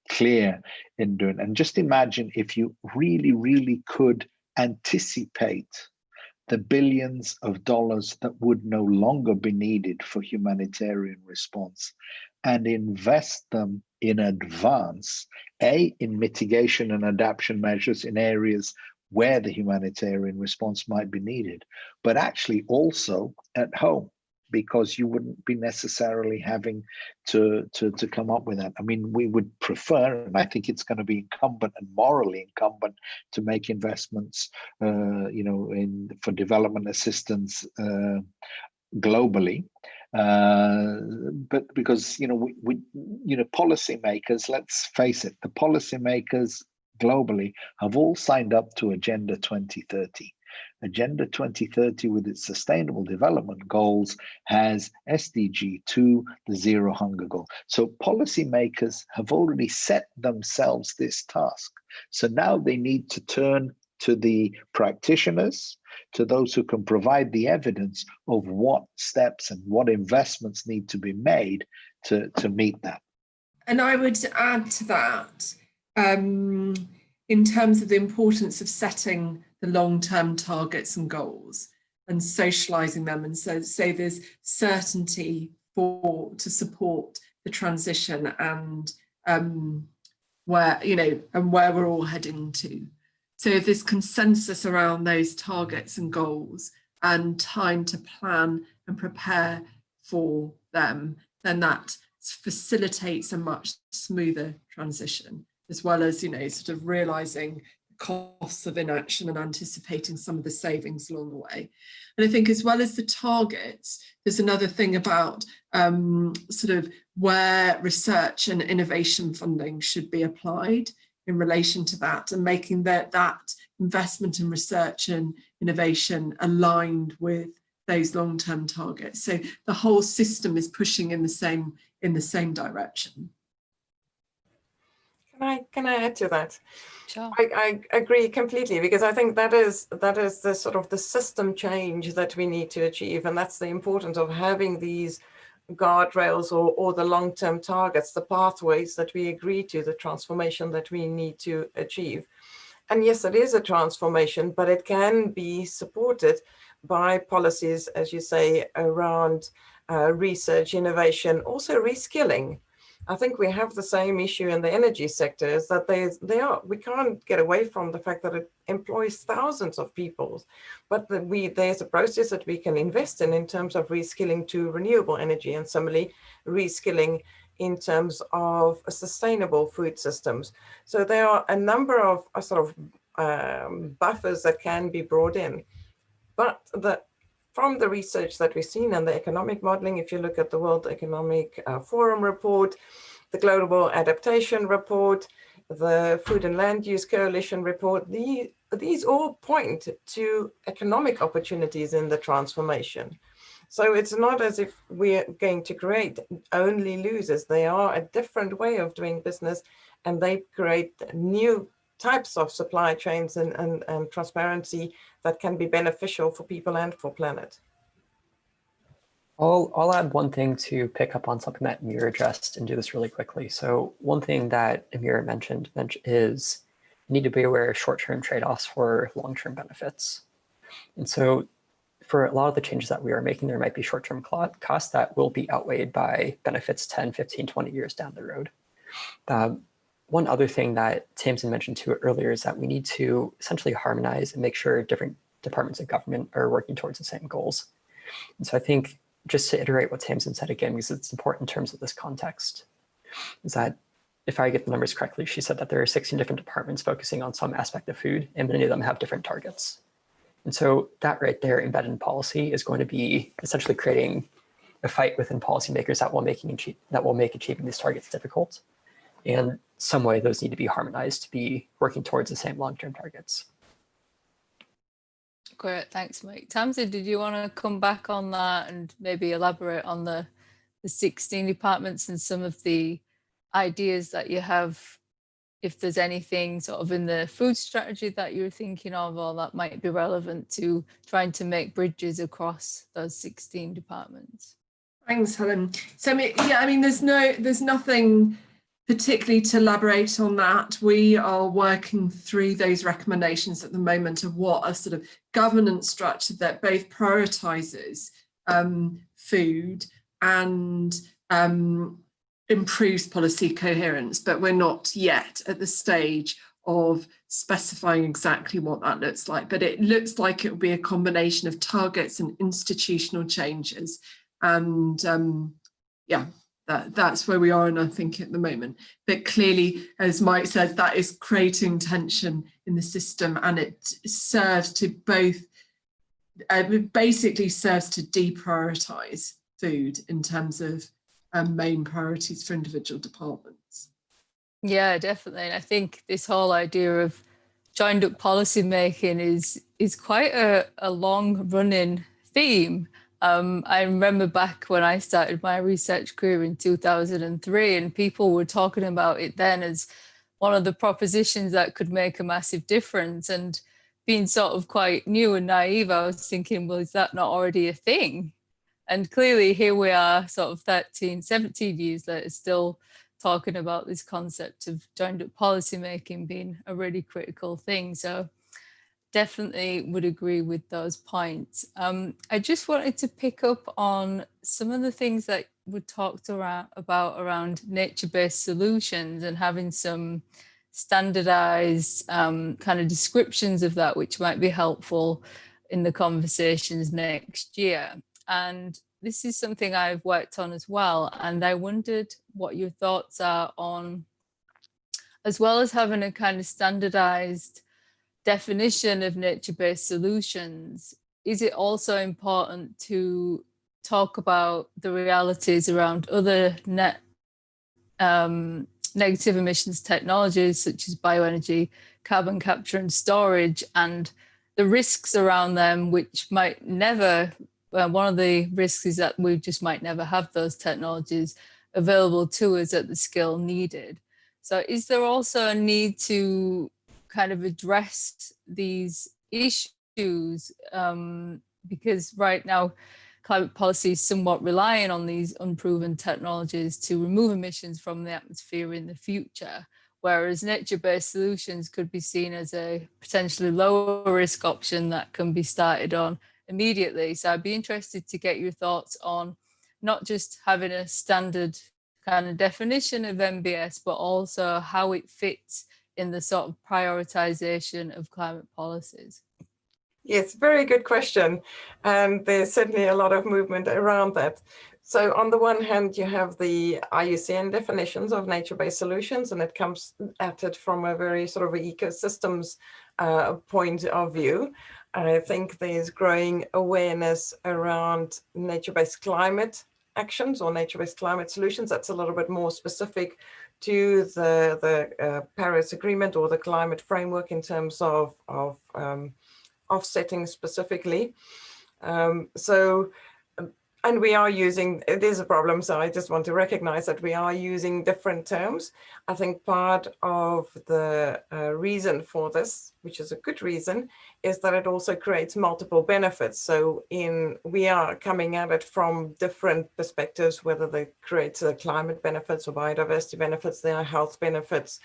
clear in doing. And just imagine if you really, really could anticipate the billions of dollars that would no longer be needed for humanitarian response and invest them in advance, in mitigation and adaptation measures in areas where the humanitarian response might be needed, but actually also at home, because you wouldn't be necessarily having to come up with that. I mean, we would prefer, and I think it's going to be incumbent and morally incumbent to make investments, for development assistance globally. But because, policymakers, let's face it, the policymakers globally have all signed up to Agenda 2030. Agenda 2030, with its sustainable development goals, has SDG 2, the zero hunger goal. So policymakers have already set themselves this task. So now they need to turn to the practitioners, to those who can provide the evidence of what steps and what investments need to be made to meet that. And I would add to that, in terms of the importance of setting the long-term targets and goals and socializing them, and so there's certainty to support the transition and where we're all heading to. So if there's consensus around those targets and goals and time to plan and prepare for them, then that facilitates a much smoother transition, as well as, sort of realizing costs of inaction and anticipating some of the savings along the way. And I think, as well as the targets, there's another thing about sort of where research and innovation funding should be applied in relation to that, and making that investment in research and innovation aligned with those long-term targets. So the whole system is pushing in the same direction. Can I add to that? Sure. I agree completely, because I think that is the sort of the system change that we need to achieve, and that's the importance of having these guardrails or the long-term targets, the pathways that we agree to, the transformation that we need to achieve. And yes, it is a transformation, but it can be supported by policies, as you say, around research, innovation, also reskilling. I think we have the same issue in the energy sector, is that we can't get away from the fact that it employs thousands of people, but there's a process that we can invest in terms of reskilling to renewable energy, and similarly reskilling in terms of sustainable food systems. So there are a number of buffers that can be brought in, but from the research that we've seen and the economic modeling, if you look at the World Economic Forum report, the Global Adaptation report, the Food and Land Use Coalition report, these all point to economic opportunities in the transformation. So it's not as if we're going to create only losers. They are a different way of doing business, and they create new types of supply chains and transparency that can be beneficial for people and for planet. I'll add one thing to pick up on something that Amir addressed, and do this really quickly. So one thing that Amir mentioned is you need to be aware of short-term trade-offs for long-term benefits. And so for a lot of the changes that we are making, there might be short-term costs that will be outweighed by benefits 10, 15, 20 years down the road. One other thing that Tamzin mentioned too earlier is that we need to essentially harmonize and make sure different departments of government are working towards the same goals. And so I think, just to iterate what Tamzin said again, because it's important in terms of this context, is that if I get the numbers correctly, she said that there are 16 different departments focusing on some aspect of food, and many of them have different targets. And so that right there, embedded in policy, is going to be essentially creating a fight within policymakers that will make achieving these targets difficult. And some way those need to be harmonized to be working towards the same long-term targets. Great, thanks, Mike. Tamzin, did you want to come back on that and maybe elaborate on the 16 departments and some of the ideas that you have, if there's anything sort of in the food strategy that you're thinking of or that might be relevant to trying to make bridges across those 16 departments? Thanks, Helen. So yeah, I mean, there's nothing particularly to elaborate on that. We are working through those recommendations at the moment of what a sort of governance structure that both prioritises food and improves policy coherence, but we're not yet at the stage of specifying exactly what that looks like. But it looks like it will be a combination of targets and institutional changes. And yeah, that's where we are, and I think at the moment. But clearly, as Mike says, that is creating tension in the system, and it serves to both, basically serves to deprioritise food in terms of main priorities for individual departments. Yeah, definitely. And I think this whole idea of joined up policy making is quite a long running theme. I remember back when I started my research career in 2003, and people were talking about it then as one of the propositions that could make a massive difference. And being sort of quite new and naive, I was thinking, well, is that not already a thing? And clearly here we are sort of 13, 17 years later, still talking about this concept of joined up policy making being a really critical thing. So definitely would agree with those points. I just wanted to pick up on some of the things that were talked about around nature-based solutions and having some standardized kind of descriptions of that, which might be helpful in the conversations next year. And this is something I've worked on as well. And I wondered what your thoughts are on, as well as having a kind of standardized definition of nature-based solutions, is it also important to talk about the realities around other negative emissions technologies such as bioenergy, carbon capture and storage, and the risks around them, which might never, one of the risks is that we just might never have those technologies available to us at the scale needed. So is there also a need to kind of address these issues, because right now climate policy is somewhat relying on these unproven technologies to remove emissions from the atmosphere in the future, whereas nature-based solutions could be seen as a potentially lower risk option that can be started on immediately. So I'd be interested to get your thoughts on not just having a standard kind of definition of NBS, but also how it fits in the sort of prioritization of climate policies. Yes, very good question. And there's certainly a lot of movement around that. So on the one hand, you have the IUCN definitions of nature-based solutions, and it comes at it from a very sort of ecosystems point of view. I think there's growing awareness around nature-based climate actions or nature-based climate solutions. That's a little bit more specific to the Paris Agreement or the climate framework in terms of offsetting specifically. And we are using, it is a problem, so I just want to recognize that we are using different terms. I think part of the reason for this, which is a good reason, is that it also creates multiple benefits. So we are coming at it from different perspectives, whether they create climate benefits or biodiversity benefits, there are health benefits.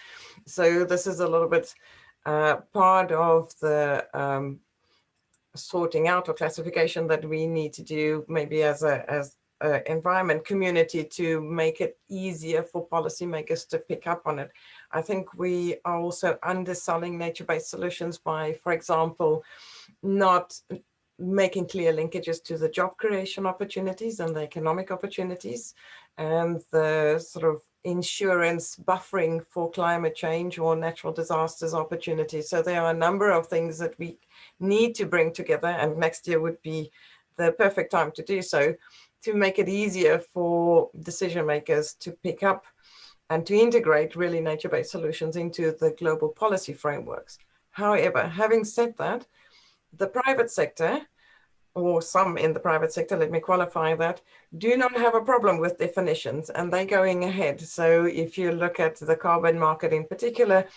So this is a little bit part of the sorting out or classification that we need to do maybe as a environment community to make it easier for policymakers to pick up on it. I think we are also underselling nature-based solutions by, for example, not making clear linkages to the job creation opportunities and the economic opportunities and the sort of insurance buffering for climate change or natural disasters opportunities. So there are a number of things that we need to bring together, and next year would be the perfect time to do so, to make it easier for decision makers to pick up and to integrate really nature-based solutions into the global policy frameworks. However, having said that, the private sector, or some in the private sector, let me qualify that, do not have a problem with definitions, and they're going ahead. So if you look at the carbon market in particular,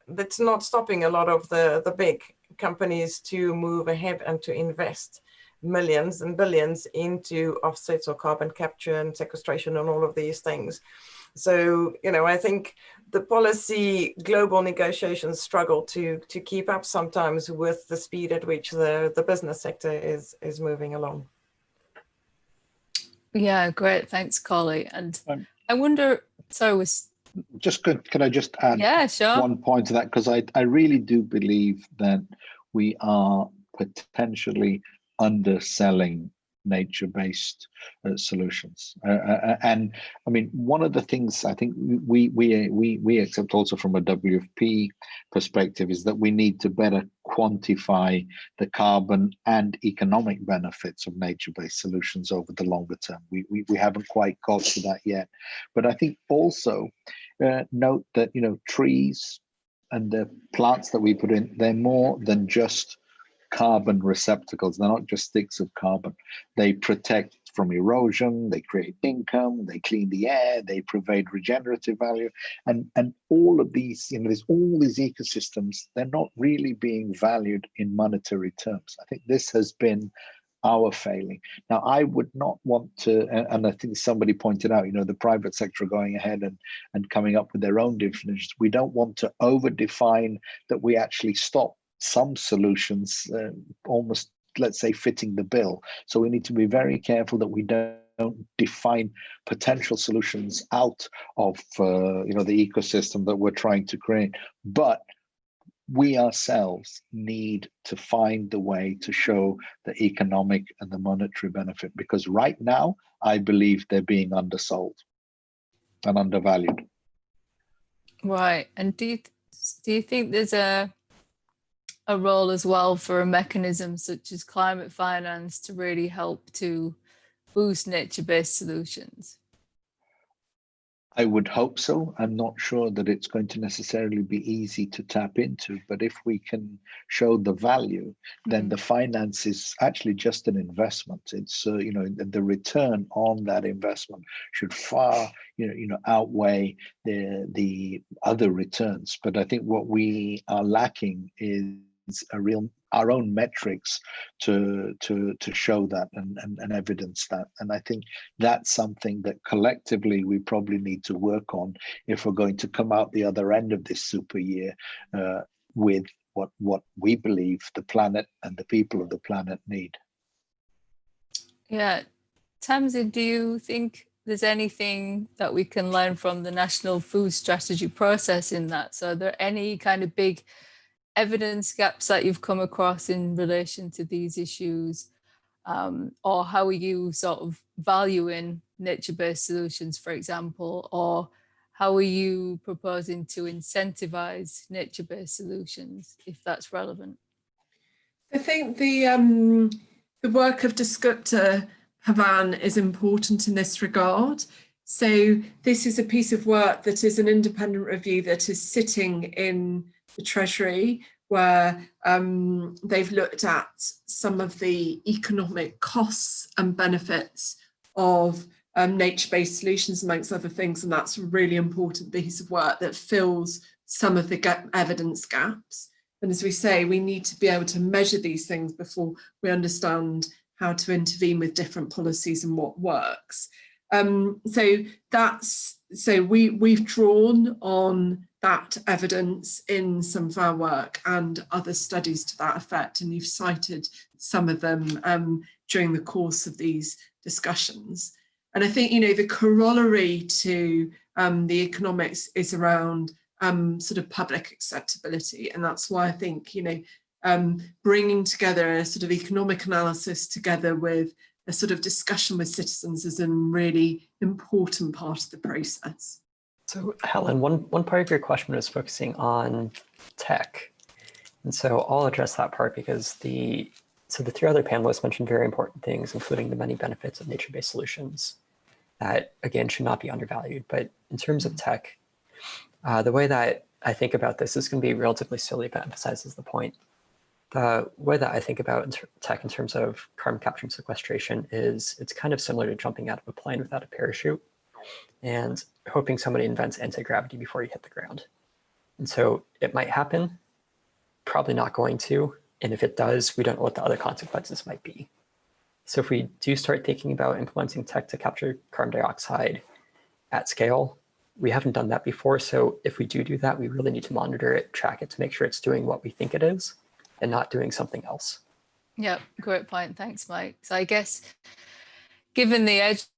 that's not stopping a lot of the big companies to move ahead and to invest millions and billions into offsets or carbon capture and sequestration and all of these things. So, you know, I think the policy global negotiations struggle to keep up sometimes with the speed at which the business sector is moving along. Yeah, great. Thanks, Collie. And I wonder, sorry, can I just add one point to that? Because I really do believe that we are potentially underselling nature-based solutions, and I mean, one of the things I think we accept also from a WFP perspective is that we need to better quantify the carbon and economic benefits of nature-based solutions over the longer term. We haven't quite got to that yet, but I think also note that, you know, trees and the plants that we put in, they're more than just carbon receptacles. They're not just sticks of carbon. They protect from erosion, they create income, they clean the air, they provide regenerative value, and all of these, you know, there's all these ecosystems, they're not really being valued in monetary terms. I think this has been our failing. Now, I would not want to, and I think somebody pointed out, you know, the private sector going ahead and coming up with their own definitions. We don't want to over-define that we actually stop some solutions almost, let's say, fitting the bill. So we need to be very careful that we don't define potential solutions out of you know, the ecosystem that we're trying to create. But we ourselves need to find the way to show the economic and the monetary benefit, because right now I believe they're being undersold and undervalued. Right. And do you think there's a role as well for a mechanism such as climate finance to really help to boost nature-based solutions? I would hope so. I'm not sure that it's going to necessarily be easy to tap into, but if we can show the value, then the finance is actually just an investment. It's you know, the return on that investment should far outweigh the other returns. But I think what we are lacking is our own metrics to show that and evidence that. And I think that's something that collectively we probably need to work on if we're going to come out the other end of this super year with what we believe the planet and the people of the planet need. Yeah. Tamzin, do you think there's anything that we can learn from the National Food Strategy process in that? So are there any kind of big evidence gaps that you've come across in relation to these issues, or how are you sort of valuing nature-based solutions, for example, or how are you proposing to incentivize nature-based solutions, if that's relevant? I think the work of Dr. Pavan is important in this regard. So this is a piece of work that is an independent review that is sitting in the Treasury, where they've looked at some of the economic costs and benefits of nature-based solutions, amongst other things, and that's a really important piece of work that fills some of the evidence gaps. And as we say, we need to be able to measure these things before we understand how to intervene with different policies and what works. So we've drawn on that evidence in some of our work and other studies to that effect, and you've cited some of them during the course of these discussions. And I think, you know, the corollary to the economics is around sort of public acceptability, and that's why I think, you know, bringing together a sort of economic analysis together with a sort of discussion with citizens is a really important part of the process. So Helen, one part of your question was focusing on tech. And so I'll address that part because the three other panelists mentioned very important things, including the many benefits of nature-based solutions. that, again, should not be undervalued. But in terms of tech, the way that I think about this is going to be relatively silly, but emphasizes the point. The way that I think about tech in terms of carbon capture and sequestration is it's kind of similar to jumping out of a plane without a parachute and hoping somebody invents anti-gravity before you hit the ground. And so it might happen, probably not going to. And if it does, we don't know what the other consequences might be. So if we do start thinking about implementing tech to capture carbon dioxide at scale, we haven't done that before. So if we do that, we really need to monitor it, track it to make sure it's doing what we think it is and not doing something else. Yeah, great point. Thanks, Mike. So I guess given the urgency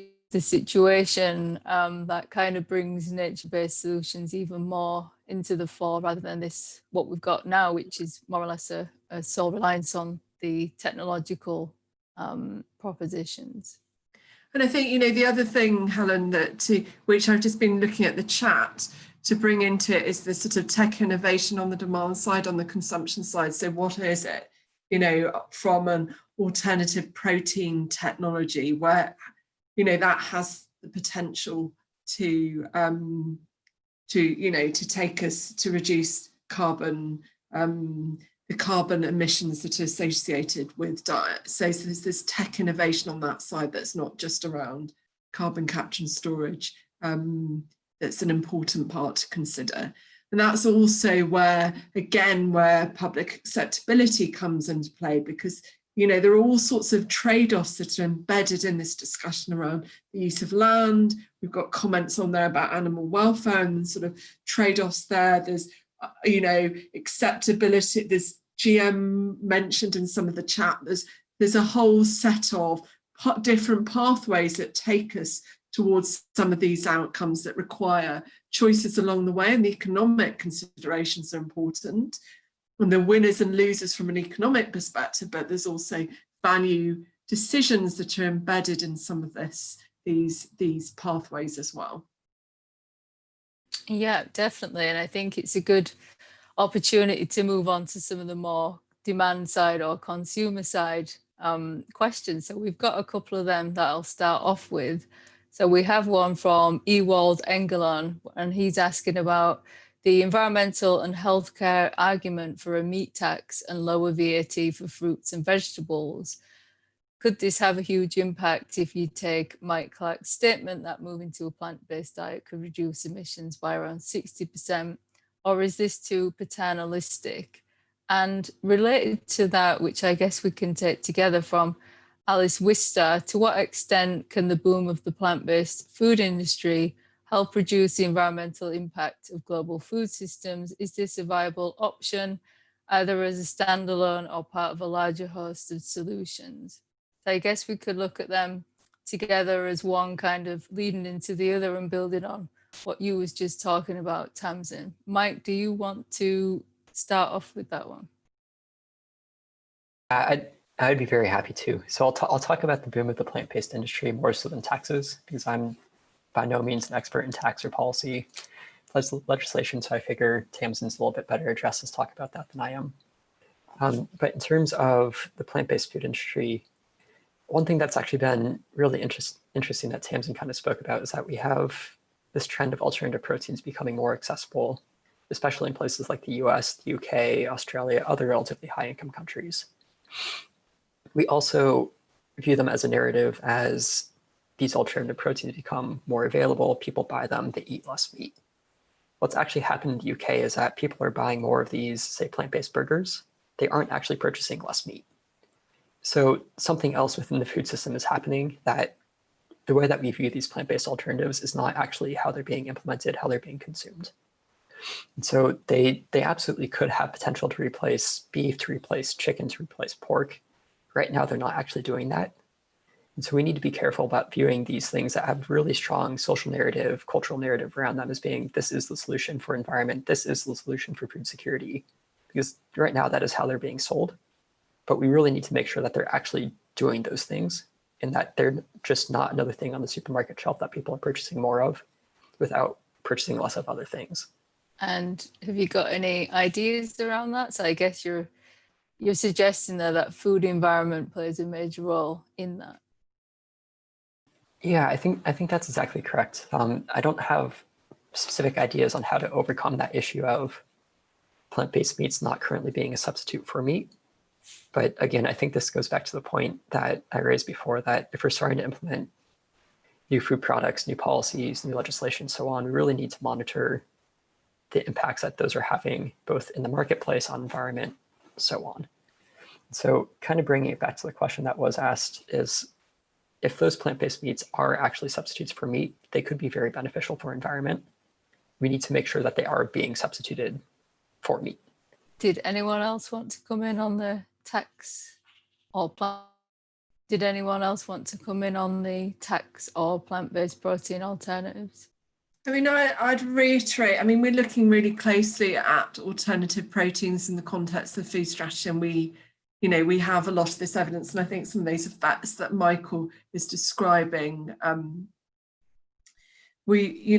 of the situation, that kind of brings nature-based solutions even more into the fore rather than this, what we've got now, which is more or less a sole reliance on the technological propositions. And I think, the other thing, Helen, which I've just been looking at the chat to bring into it is the sort of tech innovation on the demand side, on the consumption side. So what is it, from an alternative protein technology where, that has the potential to take us to reduce carbon, the carbon emissions that are associated with diet. So there's this tech innovation on that side that's not just around carbon capture and storage. That's an important part to consider. And that's also where public acceptability comes into play, because there are all sorts of trade-offs that are embedded in this discussion around the use of land. We've got comments on there about animal welfare and sort of trade-offs there. There's acceptability. There's GM mentioned in some of the chat. There's a whole set of different pathways that take us towards some of these outcomes that require choices along the way, and the economic considerations are important. And the winners and losers from an economic perspective, but there's also value decisions that are embedded in some of these pathways as well. Yeah, definitely. And I think it's a good opportunity to move on to some of the more demand side or consumer side questions. So we've got a couple of them that I'll start off with. So we have one from Ewald Engelon, and he's asking about the environmental and healthcare argument for a meat tax and lower VAT for fruits and vegetables. Could this have a huge impact if you take Mike Clark's statement that moving to a plant-based diet could reduce emissions by around 60%, or is this too paternalistic? And related to that, which I guess we can take together from Alice Wister, to what extent can the boom of the plant-based food industry help reduce the environmental impact of global food systems? Is this a viable option, either as a standalone or part of a larger host of solutions? So I guess we could look at them together as one kind of leading into the other and building on what you was just talking about, Tamzin. Mike, do you want to start off with that one? I'd be very happy to. So I'll talk about the boom of the plant-based industry more so than taxes, because I'm by no means an expert in tax or policy legislation, so I figure Tamzin's a little bit better addressed to talk about that than I am. But in terms of the plant-based food industry, one thing that's actually been really interesting that Tamzin kind of spoke about is that we have this trend of alternative proteins becoming more accessible, especially in places like the US, the UK, Australia, other relatively high-income countries. We also view them as a narrative as these alternative proteins become more available, people buy them, they eat less meat. What's actually happened in the UK is that people are buying more of these, say, plant-based burgers. They aren't actually purchasing less meat. So something else within the food system is happening, that the way that we view these plant-based alternatives is not actually how they're being implemented, how they're being consumed. And so they absolutely could have potential to replace beef, to replace chicken, to replace pork. Right now, they're not actually doing that. And so we need to be careful about viewing these things that have really strong social narrative, cultural narrative around them as being, this is the solution for environment, this is the solution for food security. Because right now that is how they're being sold. But we really need to make sure that they're actually doing those things and that they're just not another thing on the supermarket shelf that people are purchasing more of without purchasing less of other things. And have you got any ideas around that? So I guess you're suggesting that food environment plays a major role in that. Yeah, I think that's exactly correct. I don't have specific ideas on how to overcome that issue of plant-based meats not currently being a substitute for meat. But again, I think this goes back to the point that I raised before, that if we're starting to implement new food products, new policies, new legislation, so on, we really need to monitor the impacts that those are having both in the marketplace, on environment, so on. So kind of bringing it back to the question that was asked is, if those plant-based meats are actually substitutes for meat, they could be very beneficial for environment. We need to make sure that they are being substituted for meat. Did anyone else want to come in on the tax or plant? Did anyone else want to come in on the tax or plant-based protein alternatives? I mean, I'd reiterate, I mean, we're looking really closely at alternative proteins in the context of the food strategy, and we have a lot of this evidence, and I think some of those facts that Michael is describing, we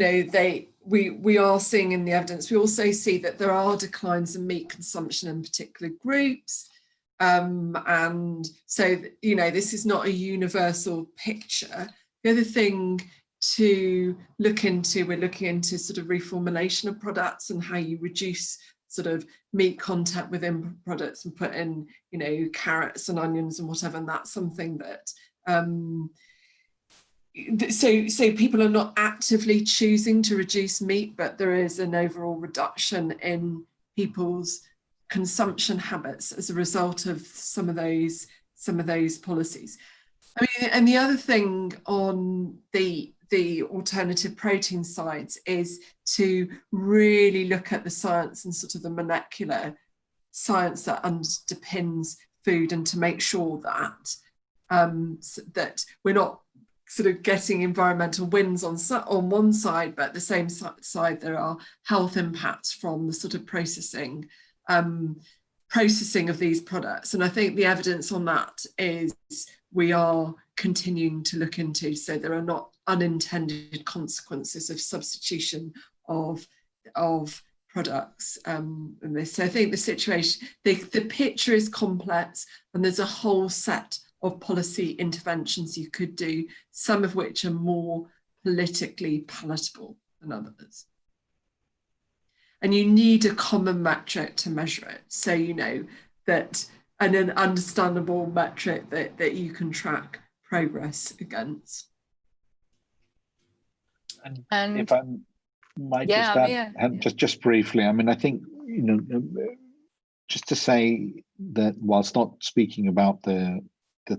are seeing in the evidence. We also see that there are declines in meat consumption in particular groups, and so this is not a universal picture. The other thing to look into, we're looking into sort of reformulation of products and how you reduce sort of meat content within products and put in, carrots and onions and whatever. And that's something that, so people are not actively choosing to reduce meat, but there is an overall reduction in people's consumption habits as a result of some of those policies. I mean, and the other thing on the alternative protein sides is to really look at the science and sort of the molecular science that underpins food, and to make sure that that we're not sort of getting environmental wins on one side, but at the same side there are health impacts from the sort of processing of these products. And I think the evidence on that is we are continuing to look into, so there are not unintended consequences of substitution of products in this. So I think the situation, the picture is complex, and there's a whole set of policy interventions you could do, some of which are more politically palatable than others. And you need a common metric to measure it, so that, and an understandable metric that you can track progress against. And if I might just add, just briefly, I mean, I think, just to say that whilst not speaking about the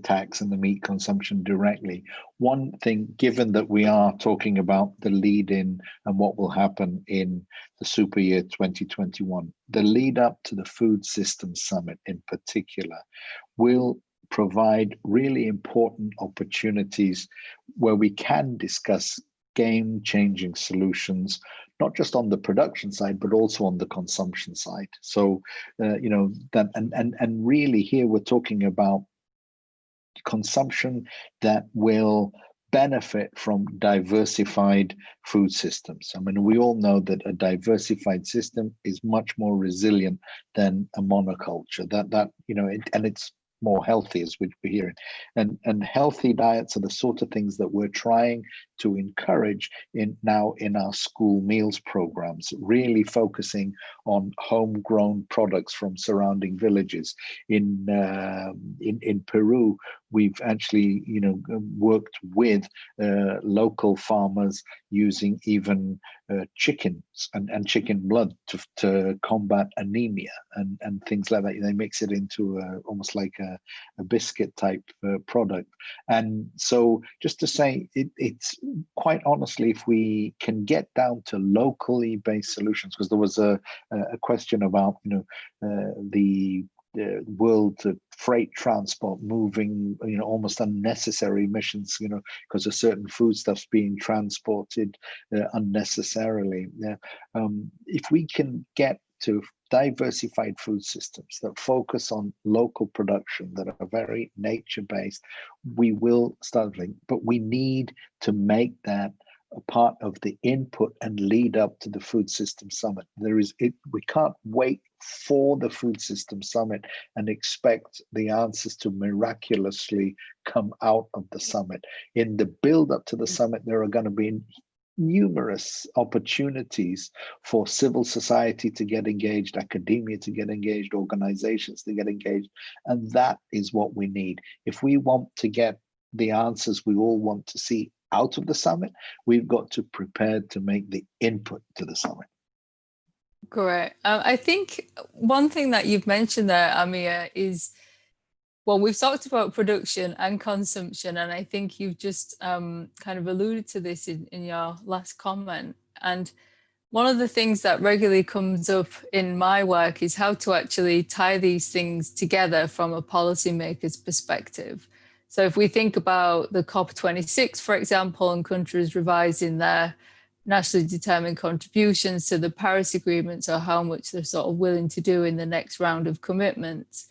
tax and the meat consumption directly, one thing, given that we are talking about the lead in and what will happen in the super year 2021, the lead up to the Food Systems Summit in particular will provide really important opportunities where we can discuss game-changing solutions, not just on the production side, but also on the consumption side. So, that and really here we're talking about consumption that will benefit from diversified food systems. I mean, we all know that a diversified system is much more resilient than a monoculture. And it's more healthy, as we're hearing. And healthy diets are the sort of things that we're trying to encourage in our school meals programs, really focusing on homegrown products from surrounding villages. In Peru, we've actually worked with local farmers using even chickens and chicken blood to combat anemia and things like that. They mix it into almost like a biscuit type product. And so just to say, it's quite honestly, if we can get down to locally based solutions, because there was a question about the world freight transport moving, almost unnecessary emissions, because of certain foodstuffs being transported unnecessarily. If we can get to diversified food systems that focus on local production, that are very nature-based, we will start thinking, but we need to make that a part of the input and lead up to the Food Systems Summit. We can't wait for the Food System Summit and expect the answers to miraculously come out of the summit. In the build up to the summit, there are going to be numerous opportunities for civil society to get engaged, academia to get engaged, organizations to get engaged. And that is what we need. If we want to get the answers we all want to see out of the summit, we've got to prepare to make the input to the summit. Great. I think one thing that you've mentioned there, Amir, is, well, we've talked about production and consumption, and I think you've just kind of alluded to this in your last comment. And one of the things that regularly comes up in my work is how to actually tie these things together from a policymaker's perspective. So if we think about the COP26, for example, and countries revising their nationally determined contributions to the Paris Agreement, so how much they're sort of willing to do in the next round of commitments,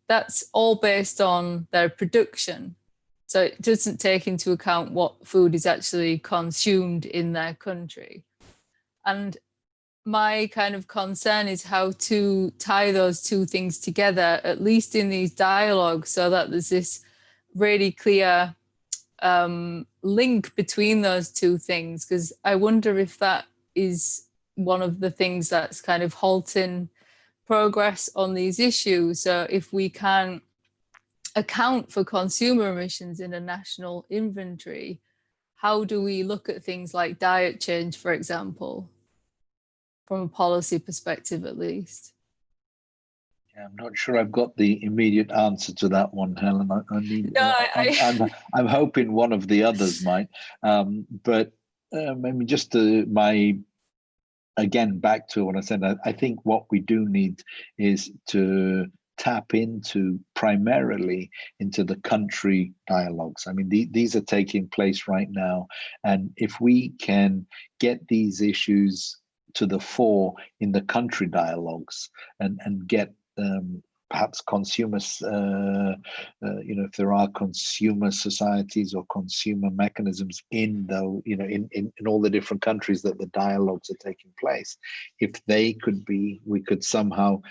that's all based on their production. So it doesn't take into account what food is actually consumed in their country. And my kind of concern is how to tie those two things together, at least in these dialogues, so that there's this really clear link between those two things, because I wonder if that is one of the things that's kind of halting progress on these issues. So if we can account for consumer emissions in a national inventory, how do we look at things like diet change, for example, from a policy perspective at least? Yeah, I'm not sure I've got the immediate answer to that one, Helen. I'm hoping one of the others might. But maybe just again, back to what I said, I think what we do need is to tap primarily into the country dialogues. I mean, these are taking place right now. And if we can get these issues to the fore in the country dialogues and get perhaps consumers, if there are consumer societies or consumer mechanisms in all the different countries that the dialogues are taking place, if they could be, we could somehow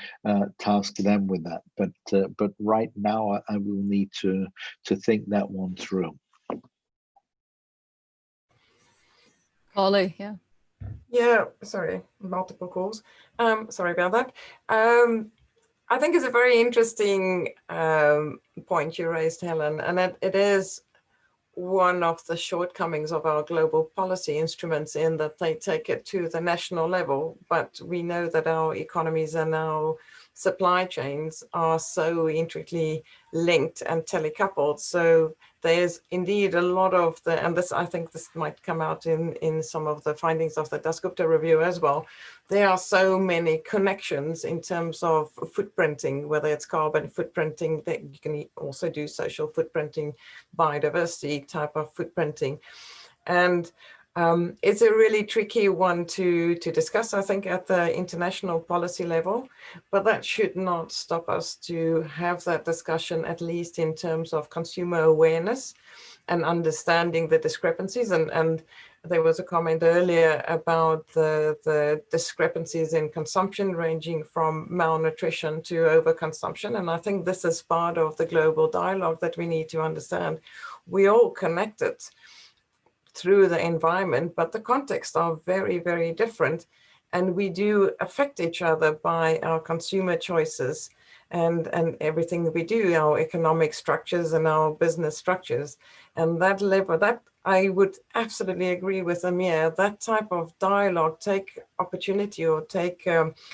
task them with that. But right now, I will need to think that one through. Holly, yeah. Yeah, sorry, multiple calls. Sorry about that. I think it's a very interesting point you raised, Helen, and it is one of the shortcomings of our global policy instruments in that they take it to the national level, but we know that our economies and our supply chains are so intricately linked and telecoupled. So there's indeed a lot of and this, I think this might come out in some of the findings of the Dasgupta review as well. There are so many connections in terms of footprinting, whether it's carbon footprinting, that you can also do social footprinting, biodiversity type of footprinting. And it's a really tricky one to discuss, I think, at the international policy level, but that should not stop us to have that discussion, at least in terms of consumer awareness and understanding the discrepancies. And there was a comment earlier about the discrepancies in consumption ranging from malnutrition to overconsumption. And I think this is part of the global dialogue that we need to understand. We all connected through the environment, but the contexts are very, very different. And we do affect each other by our consumer choices and everything that we do, our economic structures and our business structures. And that level, that I would absolutely agree with Amir, that type of dialogue, take opportunity or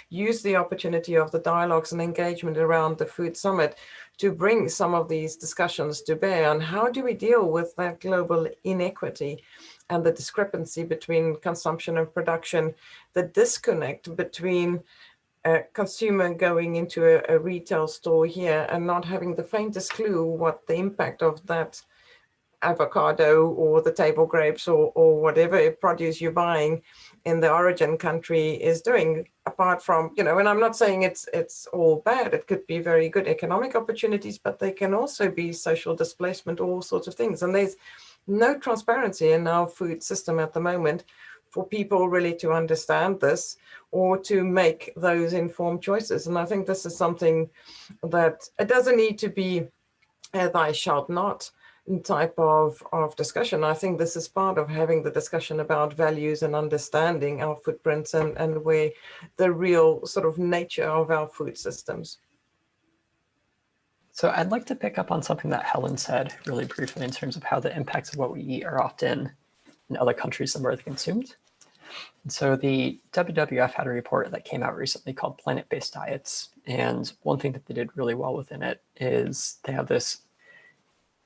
use the opportunity of the dialogues and engagement around the Food Summit to bring some of these discussions to bear on how do we deal with that global inequity and the discrepancy between consumption and production, the disconnect between a consumer going into a retail store here and not having the faintest clue what the impact of that avocado or the table grapes or whatever produce you're buying in the origin country is doing, apart from, and I'm not saying it's all bad. It could be very good economic opportunities, but they can also be social displacement, all sorts of things. And there's no transparency in our food system at the moment for people really to understand this or to make those informed choices. And I think this is something that it doesn't need to be a thou shalt not type of discussion. I think this is part of having the discussion about values and understanding our footprints and where the real sort of nature of our food systems. So I'd like to pick up on something that Helen said really briefly in terms of how the impacts of what we eat are often in other countries than where they're consumed. And so the WWF had a report that came out recently called Planet-Based Diets. And one thing that they did really well within it is they have this,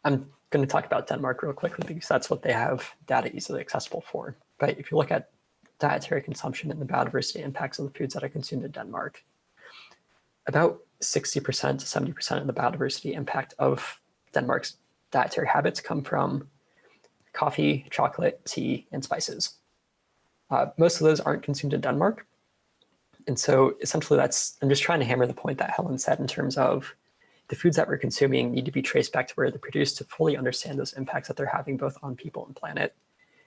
I'm going to talk about Denmark real quickly because that's what they have data easily accessible for. But if you look at dietary consumption and the biodiversity impacts of the foods that are consumed in Denmark, about 60% to 70% of the biodiversity impact of Denmark's dietary habits come from coffee, chocolate, tea, and spices. Most of those aren't consumed in Denmark. And so essentially I'm just trying to hammer the point that Helen said in terms of the foods that we're consuming need to be traced back to where they're produced to fully understand those impacts that they're having both on people and planet,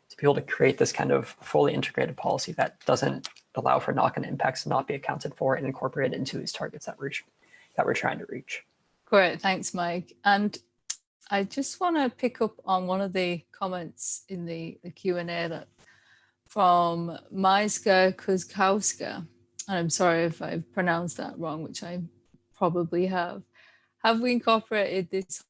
to be able to create this kind of fully integrated policy that doesn't allow for knock-on impacts to not be accounted for and incorporated into these targets that we're trying to reach. Great, thanks, Mike. And I just want to pick up on one of the comments in the Q&A that from Majska Kuzkowska, and I'm sorry if I've pronounced that wrong, which I probably have. Have we incorporated this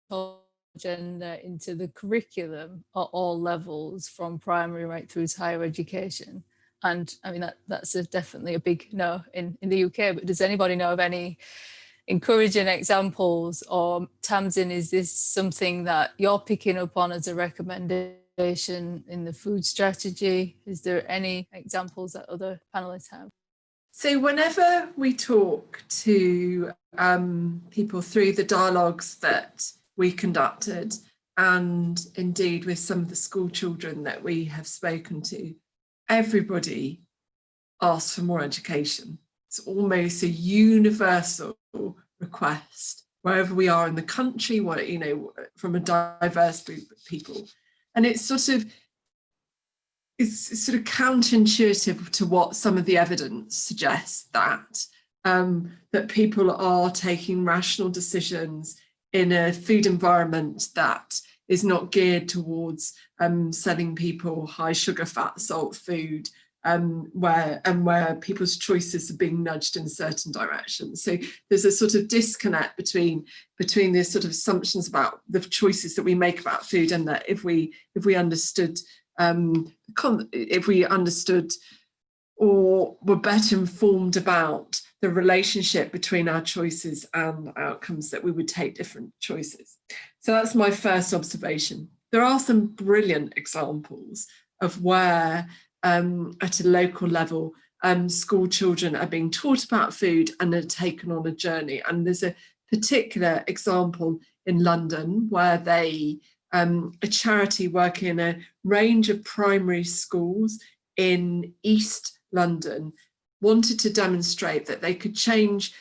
whole agenda into the curriculum at all levels, from primary right through to higher education? And I mean, that's definitely a big no in the UK, but does anybody know of any encouraging examples? Or Tamzin, is this something that you're picking up on as a recommendation in the food strategy? Is there any examples that other panelists have? So whenever we talk to people through the dialogues that we conducted, and indeed with some of the school children that we have spoken to, everybody asks for more education. It's almost a universal request wherever we are in the country, from a diverse group of people. And it's sort of counterintuitive to what some of the evidence suggests, that people are taking rational decisions in a food environment that is not geared towards selling people high sugar, fat, salt food, where people's choices are being nudged in certain directions. So there's a sort of disconnect between the sort of assumptions about the choices that we make about food, and that if we understood or were better informed about the relationship between our choices and outcomes, that we would take different choices. So that's my first observation. There are some brilliant examples of where at a local level, school children are being taught about food and are taken on a journey. And there's a particular example in London where a charity working in a range of primary schools in East London wanted to demonstrate that they could change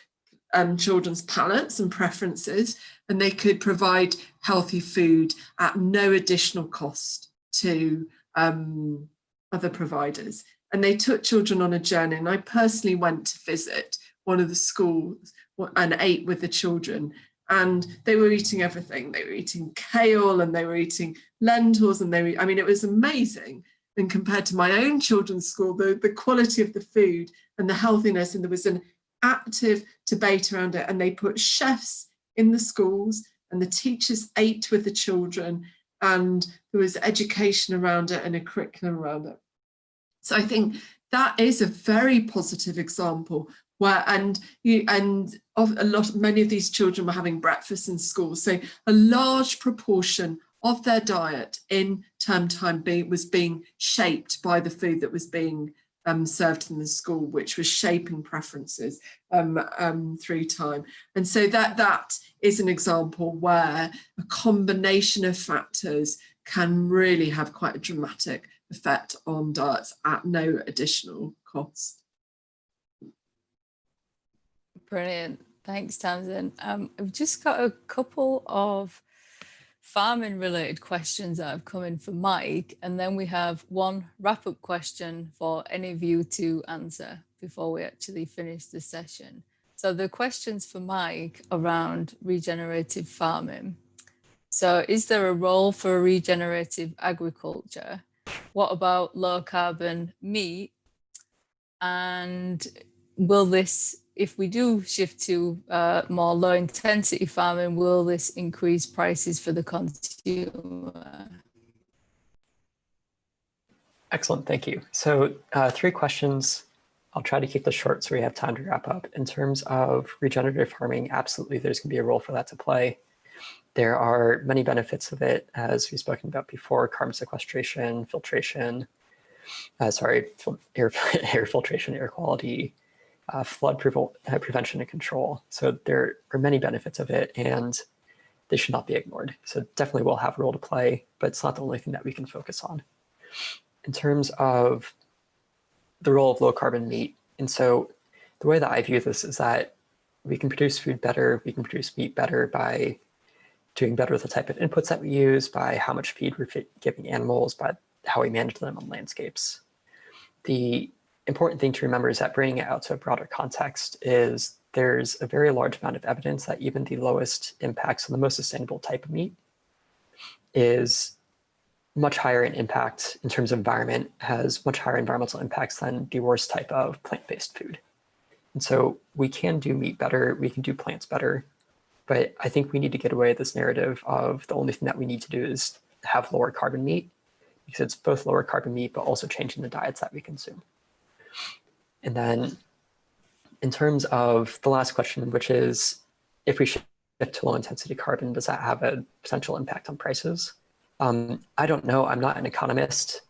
children's palates and preferences, and they could provide healthy food at no additional cost to other providers. And they took children on a journey, and I personally went to visit one of the schools and ate with the children, and they were eating everything. They were eating kale and they were eating lentils, and it was amazing. And compared to my own children's school, the quality of the food and the healthiness, and there was an active debate around it, and they put chefs in the schools and the teachers ate with the children, and there was education around it and a curriculum around it. So I think that is a very positive example where, many of these children were having breakfast in school. So a large proportion of their diet in term time was being shaped by the food that was being served in the school, which was shaping preferences through time. And so that is an example where a combination of factors can really have quite a dramatic effect on diets at no additional cost. Brilliant. Thanks, Tamzin. I've just got a couple of farming related questions that have come in for Mike, and then we have one wrap-up question for any of you to answer before we actually finish the session. So the questions for Mike around regenerative farming. So is there a role for regenerative agriculture? What about low carbon meat? And will this, if we do shift to more low intensity farming, will this increase prices for the consumer? Excellent, thank you. So 3 questions. I'll try to keep this short so we have time to wrap up. In terms of regenerative farming, absolutely there's going to be a role for that to play. There are many benefits of it, as we've spoken about before: carbon sequestration, filtration, air filtration, air quality, flood prevention and control. So there are many benefits of it, and they should not be ignored. So definitely will have a role to play, but it's not the only thing that we can focus on. In terms of the role of low carbon meat, and so the way that I view this is that we can produce food better, we can produce meat better by doing better with the type of inputs that we use, by how much feed we're giving animals, by how we manage them on landscapes. The important thing to remember is that bringing it out to a broader context is there's a very large amount of evidence that even the lowest impacts on the most sustainable type of meat is much higher in impact in terms of environment, has much higher environmental impacts than the worst type of plant-based food. And so we can do meat better, we can do plants better, but I think we need to get away with this narrative of the only thing that we need to do is have lower carbon meat, because it's both lower carbon meat, but also changing the diets that we consume. And then in terms of the last question, which is, if we shift to low intensity carbon, does that have a potential impact on prices? I don't know, I'm not an economist,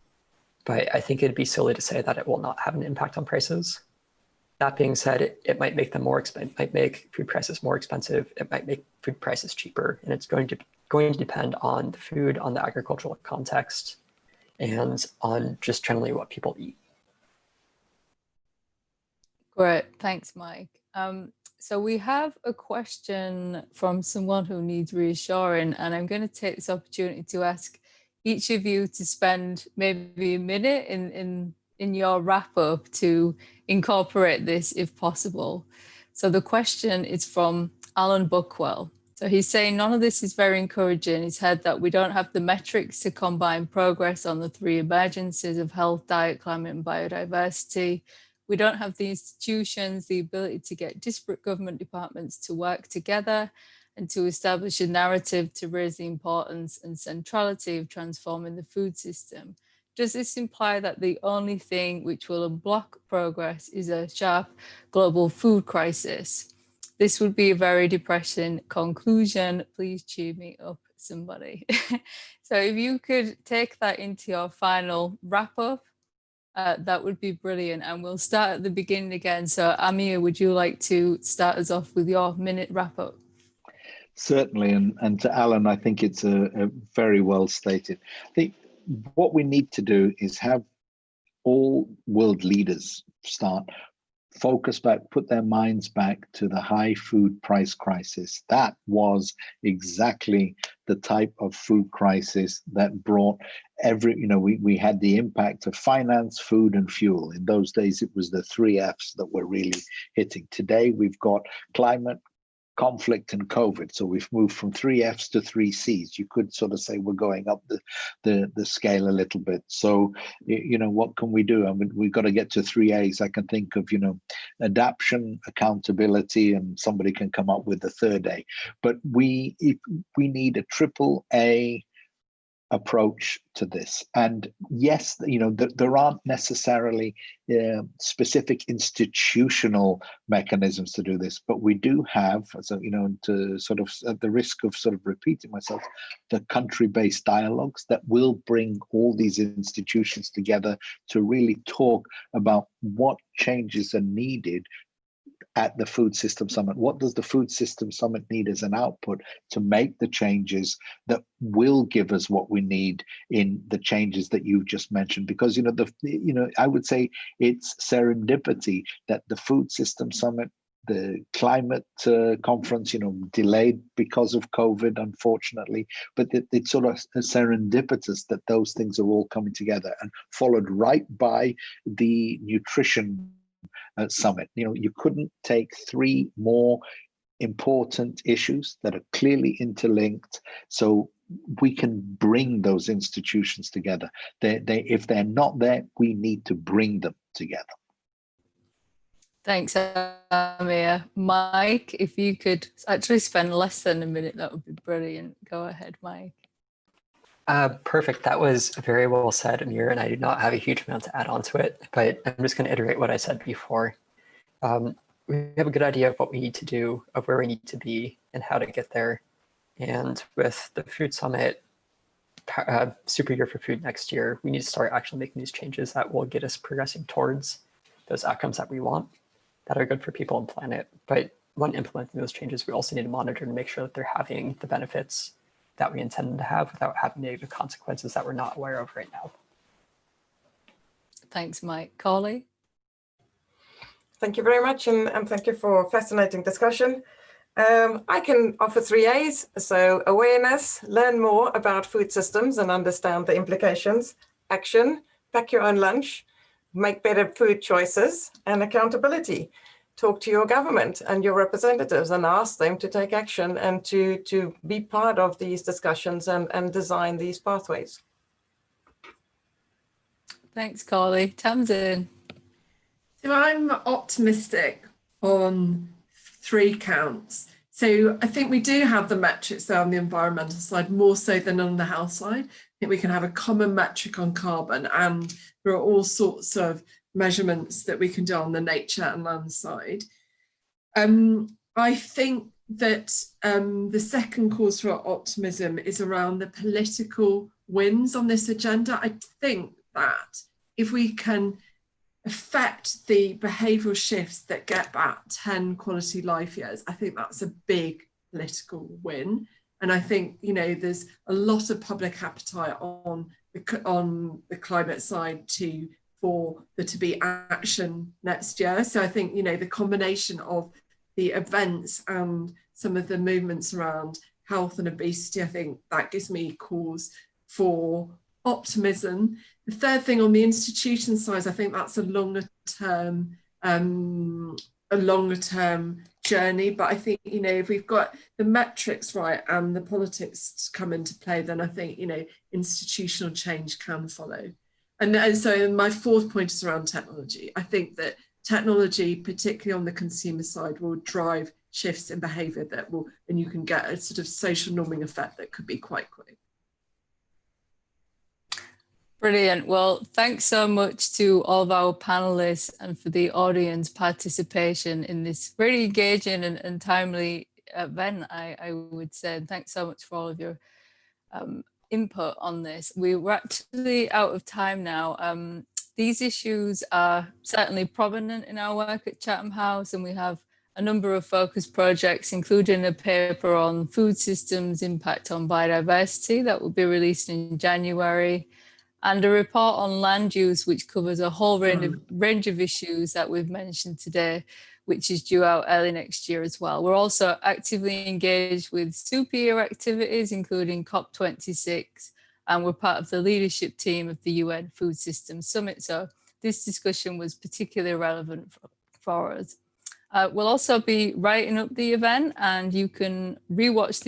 but I think it'd be silly to say that it will not have an impact on prices. That being said, it might make them more expensive, might make food prices more expensive, it might make food prices cheaper, and it's going to depend on the food, on the agricultural context, and on just generally what people eat. Great, thanks, Mike. So we have a question from someone who needs reassuring, and I'm going to take this opportunity to ask each of you to spend maybe a minute in your wrap up to incorporate this if possible. So the question is from Alan Buckwell. So he's saying none of this is very encouraging. He's heard that we don't have the metrics to combine progress on the 3 emergencies of health, diet, climate, and biodiversity. We don't have the institutions, the ability to get disparate government departments to work together and to establish a narrative to raise the importance and centrality of transforming the food system. Does this imply that the only thing which will unblock progress is a sharp global food crisis? This would be a very depressing conclusion. Please cheer me up, somebody. So if you could take that into your final wrap up, that would be brilliant. And we'll start at the beginning again. So Amir, would you like to start us off with your minute wrap up? Certainly, and to Alan, I think it's a very well stated. I think what we need to do is have all world leaders put their minds back to the high food price crisis. That was exactly the type of food crisis that brought we had the impact of finance, food, and fuel. In those days, it was the 3 Fs that were really hitting. Today, we've got climate, conflict, and COVID. So we've moved from 3 Fs to 3 Cs. You could sort of say we're going up the scale a little bit. So, what can we do? I mean, we've got to get to 3 As. I can think of, adaptation, accountability, and somebody can come up with the 3rd A. But we need a triple A approach to this. And yes, there aren't necessarily specific institutional mechanisms to do this, but we do have, so to sort of, at the risk of sort of repeating myself, the country-based dialogues that will bring all these institutions together to really talk about what changes are needed at the Food System Summit. What does the Food System Summit need as an output to make the changes that will give us what we need in the changes that you just mentioned? Because I would say it's serendipity that the Food System Summit the climate conference, delayed because of COVID, unfortunately, but it's sort of serendipitous that those things are all coming together, and followed right by the nutrition summit. You couldn't take three more important issues that are clearly interlinked, so we can bring those institutions together. If they're not there, we need to bring them together. Thanks, Amir. Mike, if you could actually spend less than a minute, that would be brilliant. Go ahead, Mike. Perfect. That was very well said, Amir, and I do not have a huge amount to add on to it, but I'm just going to iterate what I said before. We have a good idea of what we need to do, of where we need to be, and how to get there. And with the Food Summit, Super Year for Food next year, we need to start actually making these changes that will get us progressing towards those outcomes that we want, that are good for people and planet. But when implementing those changes, we also need to monitor to make sure that they're having the benefits that we intend them to have without having negative consequences that we're not aware of right now. Thanks, Mike. Carly? Thank you very much, and thank you for a fascinating discussion. I can offer 3 A's, so awareness, learn more about food systems and understand the implications, action, pack your own lunch, make better food choices, and accountability. Talk to your government and your representatives and ask them to take action and to be part of these discussions and design these pathways. Thanks, Carly. Tamzin? So I'm optimistic on 3 counts. So I think we do have the metrics there on the environmental side, more so than on the health side. I think we can have a common metric on carbon, and there are all sorts of measurements that we can do on the nature and land side. I think that the second cause for optimism is around the political wins on this agenda. I think that if we can affect the behavioural shifts that get back 10 quality life years, I think that's a big political win. And I think, there's a lot of public appetite on the climate side for there to be action next year. So I think, the combination of the events and some of the movements around health and obesity, I think that gives me cause for optimism. The third thing on the institution side, I think that's a longer term journey. But I think, if we've got the metrics right and the politics come into play, then I think, institutional change can follow. And so my fourth point is around technology. I think that technology, particularly on the consumer side, will drive shifts in behaviour and you can get a sort of social norming effect that could be quite quick. Brilliant. Well, thanks so much to all of our panelists and for the audience participation in this very engaging and timely event, I would say. And thanks so much for all of your input on this. We're actually out of time now. These issues are certainly prominent in our work at Chatham House, and we have a number of focus projects, including a paper on food systems impact on biodiversity that will be released in January, and a report on land use, which covers a whole range of issues that we've mentioned today, which is due out early next year as well. We're also actively engaged with super year activities, including COP26, and we're part of the leadership team of the UN Food Systems Summit. So this discussion was particularly relevant for us. We'll also be writing up the event, and you can rewatch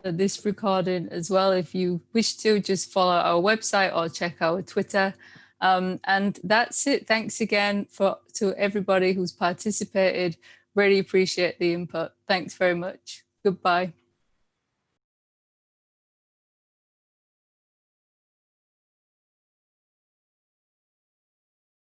this recording as well if you wish to. Just follow our website or check our Twitter. And that's it. Thanks again to everybody who's participated. Really appreciate the input. Thanks very much. Goodbye.